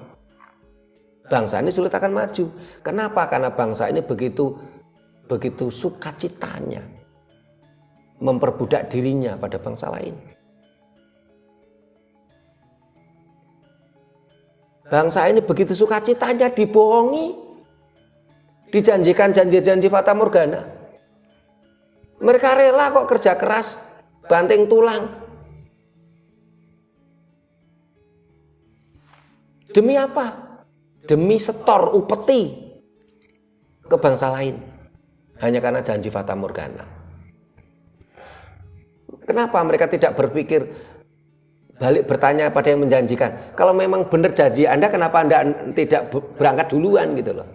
Bangsa ini sulit akan maju. Kenapa? Karena bangsa ini begitu sukacitanya memperbudak dirinya pada bangsa lain. Bangsa ini begitu sukacitanya dibohongi, dijanjikan janji-janji fata morgana. Mereka rela kok kerja keras, banting tulang. Demi apa? Demi setor upeti ke bangsa lain. Hanya karena janji fata morgana. Kenapa mereka tidak berpikir balik bertanya pada yang menjanjikan, kalau memang benar janji Anda, kenapa Anda tidak berangkat duluan gitu loh.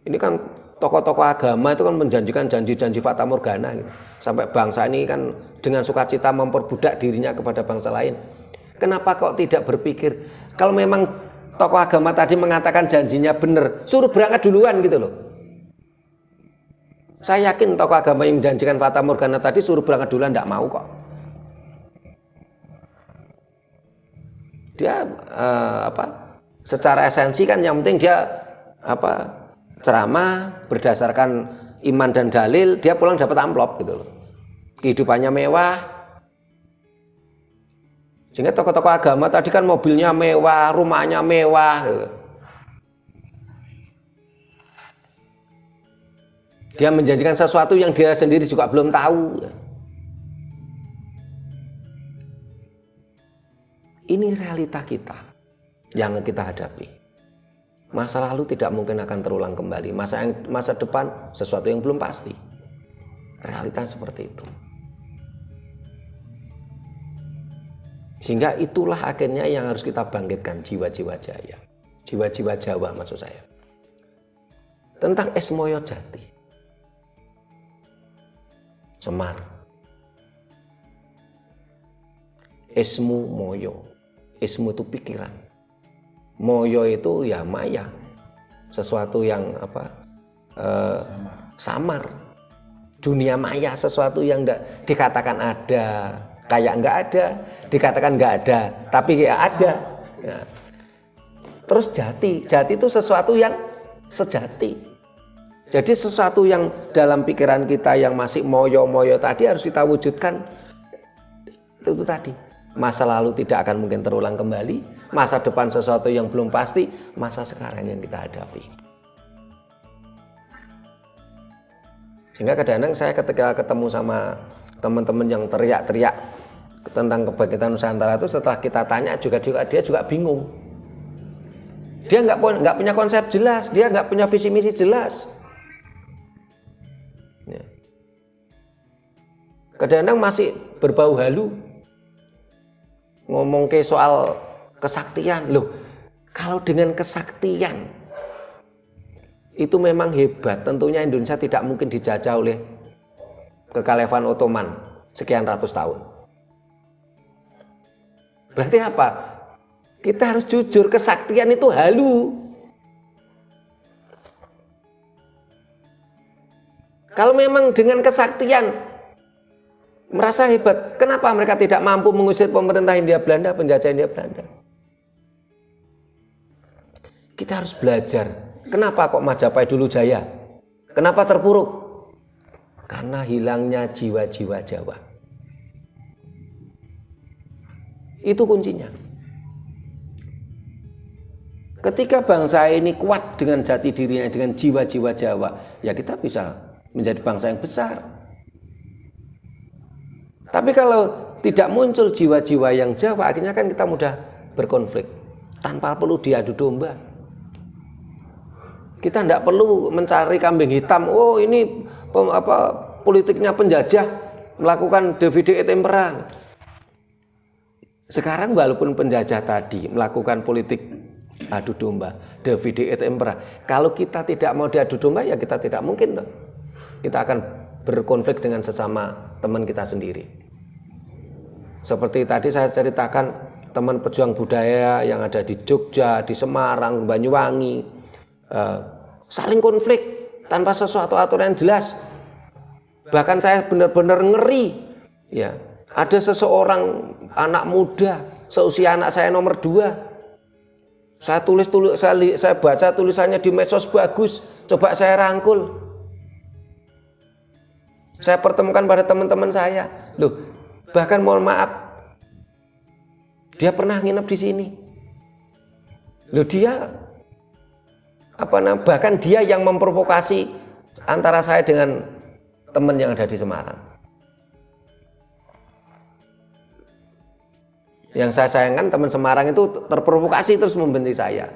Ini kan tokoh-tokoh agama itu kan menjanjikan janji-janji fata morgana gitu. Sampai bangsa ini kan dengan sukacita memperbudak dirinya kepada bangsa lain. Kenapa kok tidak berpikir, kalau memang tokoh agama tadi mengatakan janjinya benar, suruh berangkat duluan gitu loh. Saya yakin tokoh agama yang menjanjikan fata morgana tadi suruh berangkat duluan tidak mau kok. Dia secara esensi kan yang penting dia ceramah berdasarkan iman dan dalil, dia pulang dapat amplop gitu loh. Kehidupannya mewah. Sehingga tokoh-tokoh agama tadi kan mobilnya mewah, rumahnya mewah gitu. Dia menjanjikan sesuatu yang dia sendiri juga belum tahu. Ini realita kita yang kita hadapi. Masa lalu tidak mungkin akan terulang kembali. Masa depan sesuatu yang belum pasti. Realita seperti itu. Sehingga itulah akhirnya yang harus kita bangkitkan, jiwa-jiwa Jaya. Jiwa-jiwa Jawa maksud saya. Tentang Esmoyo Jati. Semar. Esmu moyo. Esmu itu pikiran. Moyo itu ya maya. Sesuatu yang samar. Dunia maya, sesuatu yang enggak dikatakan ada, kayak enggak ada, dikatakan enggak ada, tapi kayak ada. Ya. Terus jati itu sesuatu yang sejati. Jadi sesuatu yang dalam pikiran kita yang masih moyo-moyo tadi harus kita wujudkan. Itu tadi. Masa lalu tidak akan mungkin terulang kembali, masa depan sesuatu yang belum pasti, masa sekarang yang kita hadapi. Sehingga kadang-kadang saya ketika ketemu sama teman-teman yang teriak-teriak tentang kebangkitan Nusantara itu, setelah kita tanya dia juga bingung. Dia nggak punya konsep jelas, dia nggak punya visi misi jelas. Ya. Kadang-kadang masih berbau halu ngomong ke soal kesaktian. Loh, kalau dengan kesaktian itu memang hebat, tentunya Indonesia tidak mungkin dijajah oleh kekhalifahan Ottoman sekian ratus tahun. Berarti apa? Kita harus jujur, kesaktian itu halu. Kalau memang dengan kesaktian merasa hebat, kenapa mereka tidak mampu mengusir pemerintah Hindia Belanda, penjajah Hindia Belanda? Kita harus belajar. Kenapa kok Majapahit dulu jaya? Kenapa terpuruk? Karena hilangnya jiwa-jiwa Jawa. Itu kuncinya. Ketika bangsa ini kuat dengan jati dirinya, dengan jiwa-jiwa Jawa, ya kita bisa menjadi bangsa yang besar. Tapi kalau tidak muncul jiwa-jiwa yang Jawa, akhirnya kan kita mudah berkonflik tanpa perlu diadu domba. Kita tidak perlu mencari kambing hitam. Oh, ini politiknya penjajah melakukan divide et impera. Sekarang walaupun penjajah tadi melakukan politik adu domba, divide et impera, kalau kita tidak mau diadu domba, ya kita tidak mungkin toh. Kita akan berkonflik dengan sesama teman kita sendiri. Seperti tadi saya ceritakan teman pejuang budaya yang ada di Jogja, di Semarang, Banyuwangi, saling konflik tanpa sesuatu aturan yang jelas. Bahkan saya benar-benar ngeri, ya, ada seseorang anak muda seusia anak saya nomor 2, saya baca tulisannya di medsos bagus, coba saya rangkul, saya pertemukan pada teman-teman saya. Loh, bahkan mohon maaf, dia pernah nginep di sini. Loh, dia bahkan dia yang memprovokasi antara saya dengan teman yang ada di Semarang. Yang saya sayangkan teman Semarang itu terprovokasi terus membenci saya.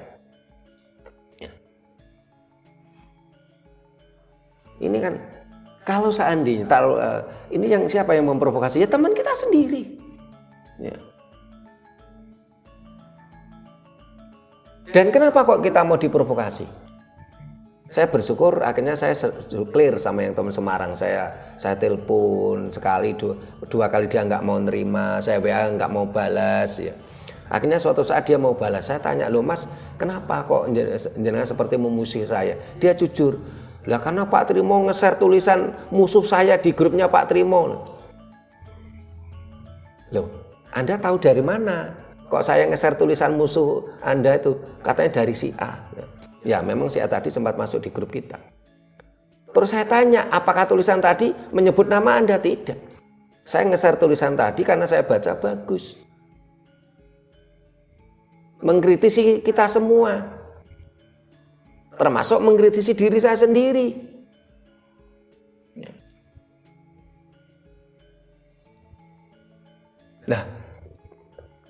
Ini kan kalau seandainya ini yang siapa yang memprovokasi? Ya teman kita sendiri. Ya. Dan kenapa kok kita mau diprovokasi? Saya bersyukur akhirnya saya clear sama yang teman Semarang. Saya telepon sekali, dua kali dia nggak mau nerima, saya WA nggak mau balas. Ya. Akhirnya suatu saat dia mau balas. Saya tanya, loh Mas, kenapa kok jenengan seperti memusuhi saya? Dia jujur, lah karena Pak Trimo nge-share tulisan musuh saya di grupnya Pak Trimo. Loh, Anda tahu dari mana? Kok saya nge-share tulisan musuh Anda itu? Katanya dari si A. Ya memang si A tadi sempat masuk di grup kita. Terus saya tanya, apakah tulisan tadi menyebut nama Anda? Tidak. Saya nge-share tulisan tadi karena saya baca bagus. Mengkritisi kita semua. Termasuk mengkritisi diri saya sendiri. Nah,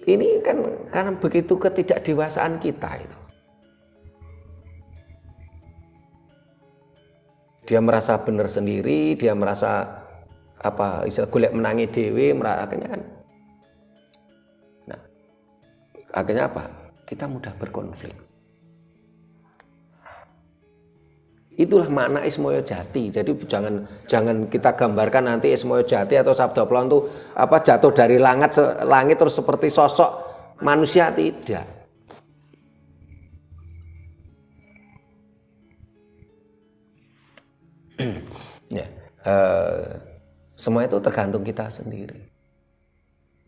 ini kan karena begitu ketidakdewasaan kita itu. Dia merasa benar sendiri, dia merasa istilah golek menangi dhewe, akhirnya kan. Nah, akhirnya apa? Kita mudah berkonflik. Itulah makna Ismoyo Jati. Jadi jangan kita gambarkan nanti Ismoyo Jati atau Sabda Plon itu jatuh dari langit terus seperti sosok manusia, tidak. Ya, semua itu tergantung kita sendiri.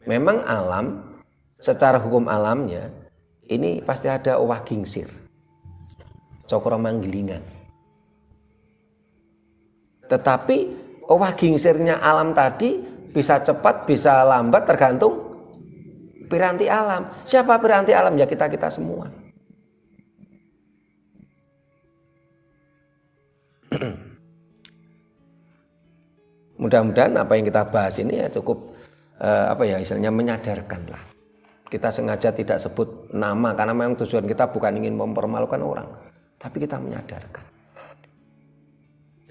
Memang alam, secara hukum alamnya ini pasti ada owah gingsir, cokro manggilingan. Tetapi owah gingsirnya alam tadi bisa cepat, bisa lambat, tergantung piranti alam. Siapa piranti alam? Ya kita semua. Mudah-mudahan apa yang kita bahas ini ya cukup istilahnya menyadarkan lah. Kita sengaja tidak sebut nama karena memang tujuan kita bukan ingin mempermalukan orang, tapi kita menyadarkan.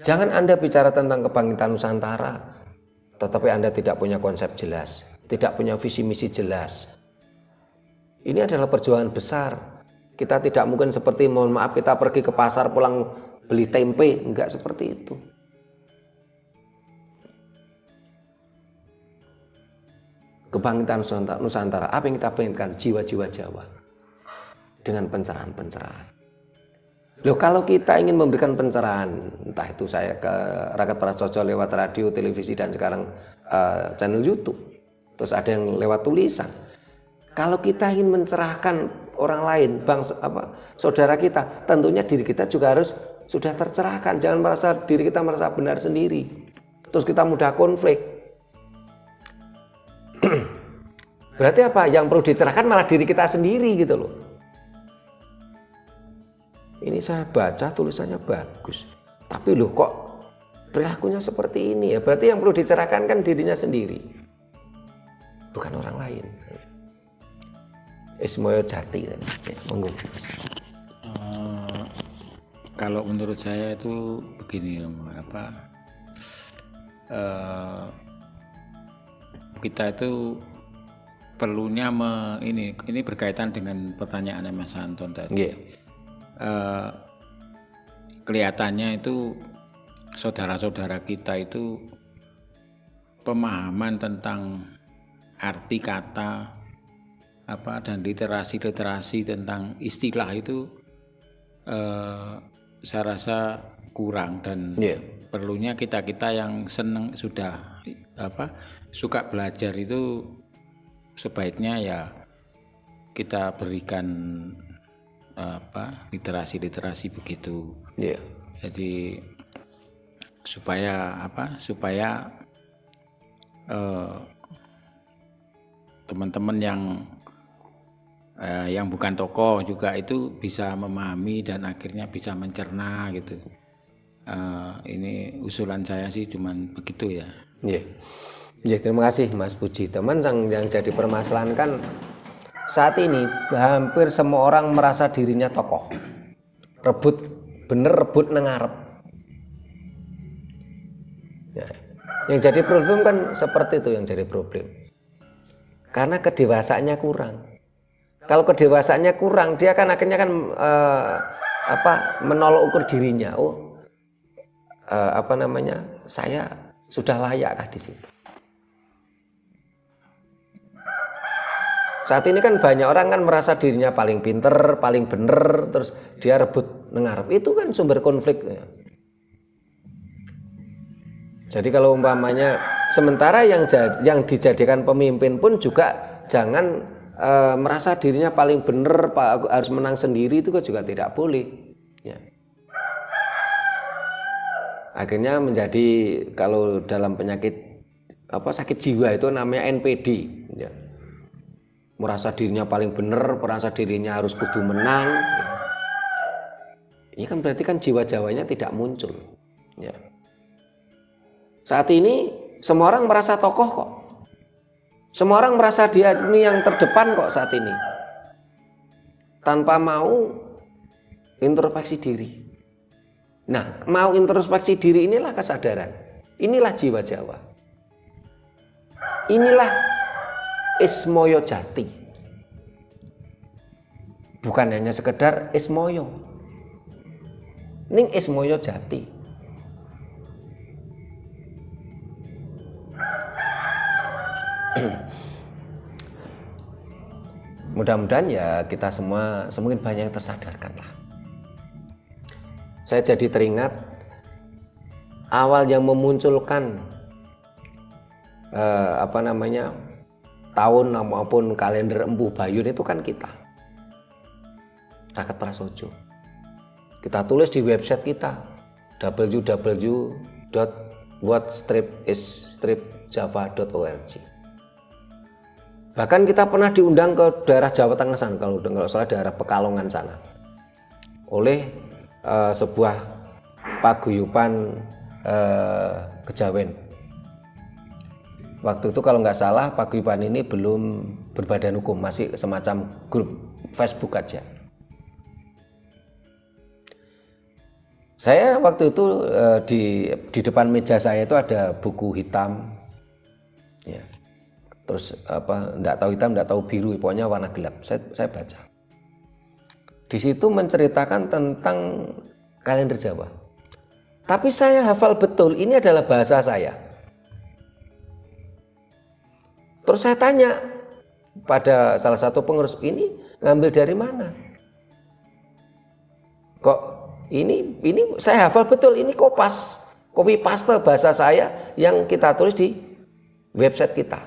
Jangan Anda bicara tentang kebangkitan Nusantara, tetapi Anda tidak punya konsep jelas, tidak punya visi misi jelas. Ini adalah perjuangan besar. Kita tidak mungkin seperti, mohon maaf, kita pergi ke pasar pulang beli tempe, enggak seperti itu. Kebangkitan Nusantara, apa yang kita bangkitkan? Jiwa-jiwa Jawa dengan pencerahan-pencerahan. Loh, kalau kita ingin memberikan pencerahan, entah itu saya ke rakyat prasojo lewat radio, televisi, dan sekarang channel YouTube, terus ada yang lewat tulisan. Kalau kita ingin mencerahkan orang lain, saudara kita, tentunya diri kita juga harus sudah tercerahkan. Jangan merasa diri kita merasa benar sendiri, terus kita mudah konflik. Berarti apa? Yang perlu dicerahkan malah diri kita sendiri gitu loh. Ini saya baca tulisannya bagus, tapi loh kok perilakunya seperti ini ya? Berarti yang perlu dicerahkan kan dirinya sendiri, bukan orang lain. Ismoyo Jati ya, monggo. Kalau menurut saya itu begini, kita itu perlunya ini berkaitan dengan pertanyaan Mas Anton tadi. Yeah. Kelihatannya itu saudara-saudara kita itu pemahaman tentang arti kata dan literasi tentang istilah itu saya rasa kurang, dan perlunya kita yang senang sudah suka belajar itu sebaiknya ya kita berikan literasi begitu. Jadi supaya teman-teman yang bukan tokoh juga itu bisa memahami dan akhirnya bisa mencerna gitu. Ini usulan saya sih cuman begitu ya. Ya, terima kasih Mas Puji. Teman yang jadi permasalahan kan saat ini hampir semua orang merasa dirinya tokoh, rebut nengarep. Ya. Yang jadi problem kan seperti itu yang jadi problem. Karena kedewasaannya kurang. Kalau kedewasaannya kurang, dia kan akhirnya kan menolak ukur dirinya. Saya sudah layakkah di situ? Saat ini kan banyak orang kan merasa dirinya paling pinter, paling bener, terus dia rebut nengarep. Itu kan sumber konfliknya. Jadi kalau umpamanya sementara yang dijadikan pemimpin pun juga jangan merasa dirinya paling bener, harus menang sendiri, itu juga tidak boleh. Ya. Akhirnya menjadi kalau dalam penyakit sakit jiwa itu namanya NPD. Ya. Merasa dirinya paling benar, merasa dirinya harus kudu menang. Ini kan berarti kan jiwa Jawanya tidak muncul. Ya. Saat ini semua orang merasa tokoh kok. Semua orang merasa dia ini yang terdepan kok saat ini. Tanpa mau introspeksi diri. Nah, mau introspeksi diri inilah kesadaran. Inilah jiwa Jawa. Inilah Ismoyo Jati. Bukan hanya sekedar Ismoyo. Ning Ismoyo Jati. Mudah-mudahan ya kita semua semakin banyak yang tersadarkan lah. Saya jadi teringat awal yang memunculkan tahun maupun kalender Empu Bayun itu kan kita, Raket Prasojo. Kita tulis di website kita www.what-is-java.org. Bahkan kita pernah diundang ke daerah Jawa Tengah sana, kalau salah daerah Pekalongan sana, oleh sebuah paguyuban kejawen. Waktu itu kalau nggak salah paguyuban ini belum berbadan hukum, masih semacam grup Facebook aja. Saya waktu itu di depan meja saya itu ada buku hitam, ya. Terus nggak tahu hitam, nggak tahu biru, pokoknya warna gelap. Saya baca. Di situ menceritakan tentang kalender Jawa. Tapi saya hafal betul, ini adalah bahasa saya. Terus saya tanya pada salah satu pengurus, ini ngambil dari mana? Kok ini saya hafal betul, ini copy paste bahasa saya yang kita tulis di website kita.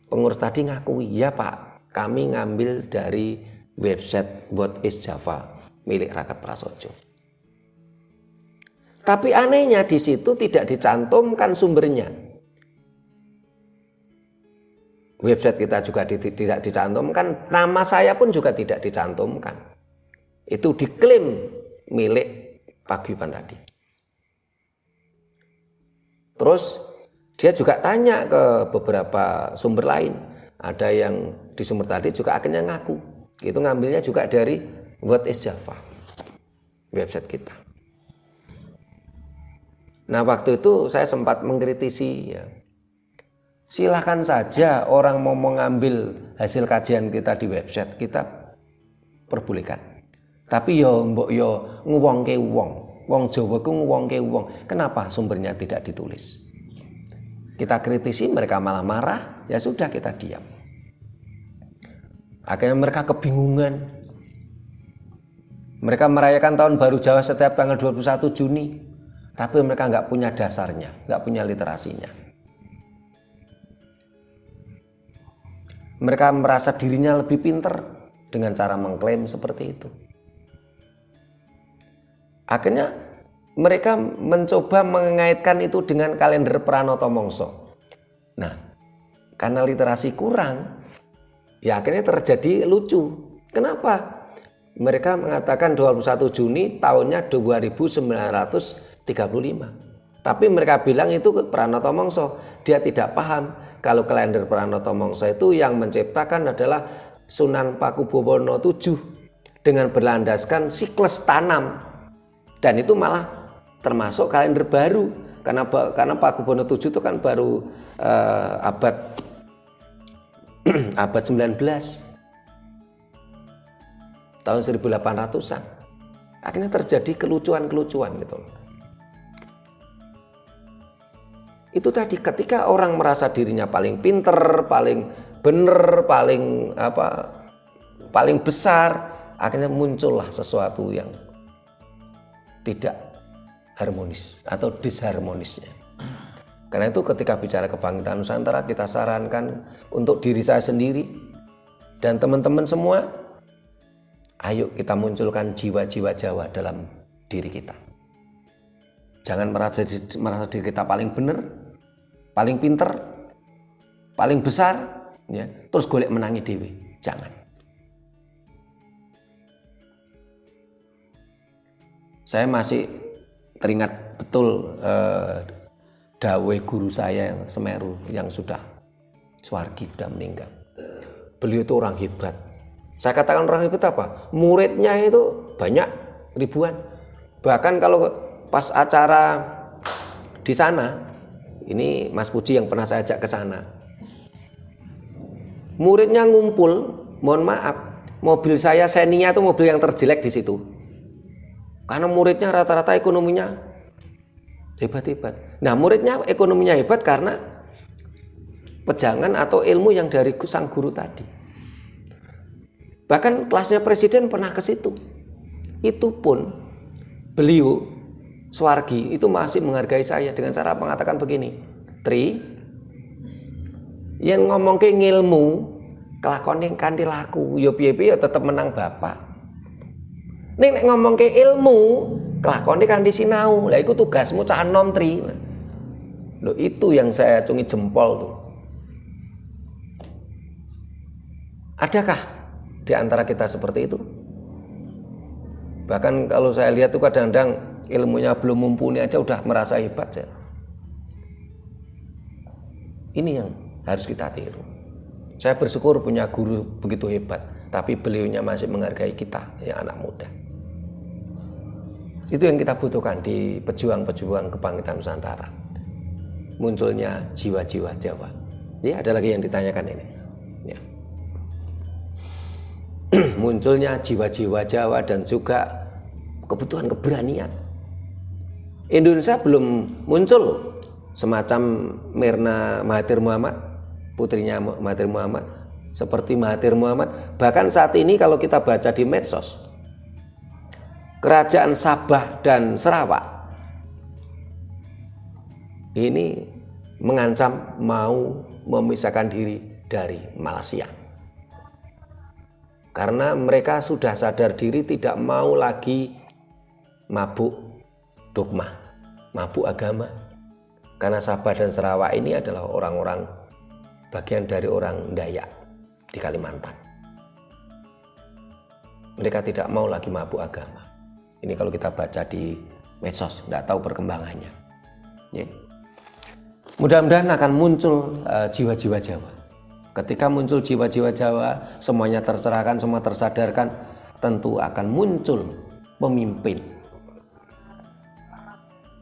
Pengurus tadi ngakui, ya Pak, kami ngambil dari website What-is-Java milik Raket Prasojo. Tapi anehnya di situ tidak dicantumkan sumbernya. Website kita juga tidak dicantumkan, nama saya pun juga tidak dicantumkan. Itu diklaim milik paguyuban tadi. Terus dia juga tanya ke beberapa sumber lain. Ada yang di sumber tadi juga akhirnya ngaku. Itu ngambilnya juga dari What-is-Java, website kita. Nah waktu itu saya sempat mengkritisi, ya, silahkan saja orang mau mengambil hasil kajian kita di website, kita perbolehkan. Tapi mbok nguwongke wong Jawa ku nguwongke wong. Kenapa sumbernya tidak ditulis? Kita kritisi, mereka malah marah, ya sudah kita diam. Akhirnya mereka kebingungan. Mereka merayakan tahun baru Jawa setiap tanggal 21 Juni. Tapi mereka nggak punya dasarnya, nggak punya literasinya. Mereka merasa dirinya lebih pinter dengan cara mengklaim seperti itu. Akhirnya mereka mencoba mengaitkan itu dengan kalender Pranoto Mongso. Nah, karena literasi kurang, ya akhirnya terjadi lucu. Kenapa? Mereka mengatakan 21 Juni tahunnya 2935. Tapi mereka bilang itu Pranoto Mongso. Dia tidak paham kalau kalender Pranoto Mongso itu yang menciptakan adalah Sunan Pakubuwono VII dengan berlandaskan siklus tanam. Dan itu malah termasuk kalender baru karena Pakubuwono VII itu kan baru abad 19 tahun 1800-an. Akhirnya terjadi kelucuan-kelucuan gitu. Itu tadi, ketika orang merasa dirinya paling pinter, paling bener, paling besar, akhirnya muncullah sesuatu yang tidak harmonis atau disharmonisnya. Karena itu ketika bicara kebangkitan Nusantara, kita sarankan untuk diri saya sendiri dan teman-teman semua, ayo kita munculkan jiwa-jiwa Jawa dalam diri kita. Jangan merasa diri kita paling benar, paling pinter, paling besar, ya, terus golek menangi dewe. Jangan. Saya masih teringat betul dawuh guru saya Semeru yang sudah swargi, sudah meninggal. Beliau itu orang hebat. Saya katakan orang hebat apa? Muridnya itu banyak, ribuan. Bahkan kalau pas acara di sana Ini Mas Puji yang pernah saya ajak ke sana. Muridnya ngumpul, mohon maaf, mobil saya Xenia itu mobil yang terjelek di situ. Karena muridnya rata-rata ekonominya hebat-hebat. Nah, muridnya ekonominya hebat karena pejangan atau ilmu yang dari sang guru tadi. Bahkan kelasnya presiden pernah ke situ. Itu pun beliau Swargi itu masih menghargai saya dengan cara mengatakan begini, Tri, yang ngomong ke ngilmu kelakon yang kanthi laku yo piye-piye tetep menang bapak. Nek ngomong ke ilmu kelakon kanthi sinau, lah iku tugasmu cah enom Tri. Loh, itu yang saya acungi jempol tuh. Adakah di antara kita seperti itu? Bahkan kalau saya lihat tuh kadang-kadang ilmunya belum mumpuni aja udah merasa hebat ya. Ini yang harus kita tiru. Saya bersyukur punya guru begitu hebat, tapi beliaunya masih menghargai kita, ya anak muda. Itu yang kita butuhkan di pejuang-pejuang kebangkitan Nusantara. Munculnya jiwa-jiwa Jawa. Ya, ada lagi yang ditanyakan ini. Ya. Munculnya jiwa-jiwa Jawa dan juga kebutuhan keberanian. Indonesia belum muncul semacam Mirna Mahathir Muhammad, putrinya Mahathir Muhammad, seperti Mahathir Muhammad. Bahkan saat ini kalau kita baca di medsos, kerajaan Sabah dan Sarawak ini mengancam mau memisahkan diri dari Malaysia. Karena mereka sudah sadar diri tidak mau lagi mabuk dogma, mabuk agama. Karena Sabah dan Sarawak ini adalah orang-orang bagian dari orang Dayak di Kalimantan. Mereka tidak mau lagi mabuk agama. Ini kalau kita baca di medsos, tidak tahu perkembangannya. Ya. Mudah-mudahan akan muncul jiwa-jiwa Jawa. Ketika muncul jiwa-jiwa Jawa, semuanya tercerahkan, semua tersadarkan, tentu akan muncul pemimpin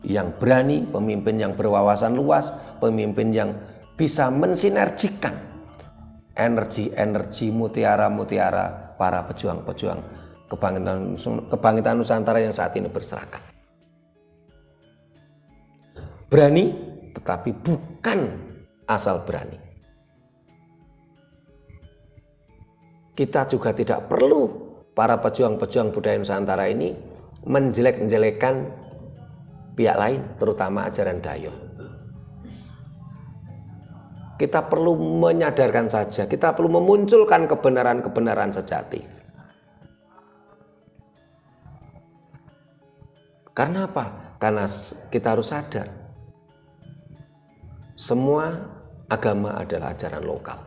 yang berani, pemimpin yang berwawasan luas, pemimpin yang bisa mensinergikan energi-energi mutiara-mutiara para pejuang-pejuang kebangkitan Nusantara yang saat ini berserakan. Berani, tetapi bukan asal berani. Kita juga tidak perlu para pejuang-pejuang budaya Nusantara ini menjelek-jelekan pihak lain, terutama ajaran Dayo. Kita perlu menyadarkan saja, kita perlu memunculkan kebenaran-kebenaran sejati. Karena apa? Karena kita harus sadar, semua agama adalah ajaran lokal.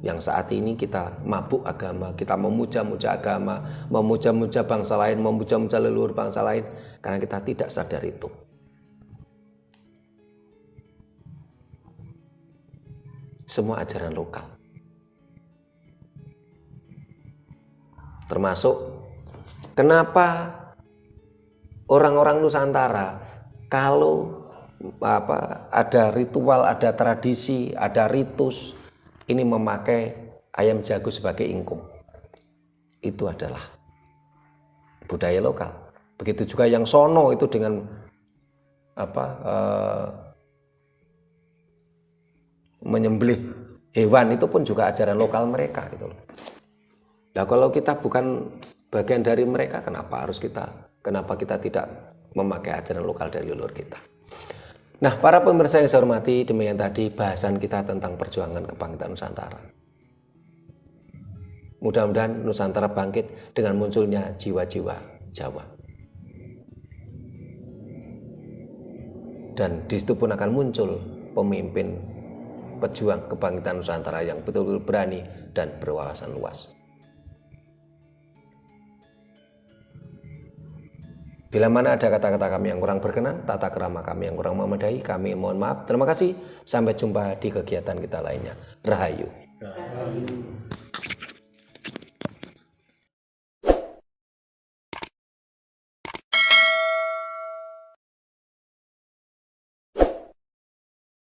Yang saat ini kita mabuk agama, kita memuja-muja agama, memuja-muja bangsa lain, memuja-muja leluhur bangsa lain, karena kita tidak sadar itu. Semua ajaran lokal. Termasuk kenapa orang-orang Nusantara kalau ada ritual, ada tradisi, ada ritus, ini memakai ayam jago sebagai ingkung. Itu adalah budaya lokal. Begitu juga yang sono itu dengan menyembelih hewan, itu pun juga ajaran lokal mereka gitu loh. Nah, kalau kita bukan bagian dari mereka, kenapa kita tidak memakai ajaran lokal dari leluhur kita? Nah, para pemirsa yang saya hormati, demikian tadi bahasan kita tentang perjuangan kebangkitan Nusantara. Mudah-mudahan Nusantara bangkit dengan munculnya jiwa-jiwa Jawa. Dan di situ pun akan muncul pemimpin pejuang kebangkitan Nusantara yang betul-betul berani dan berwawasan luas. Bila mana ada kata-kata kami yang kurang berkenan, tata krama kami yang kurang memadai, kami mohon maaf. Terima kasih. Sampai jumpa di kegiatan kita lainnya. Rahayu. Rahayu.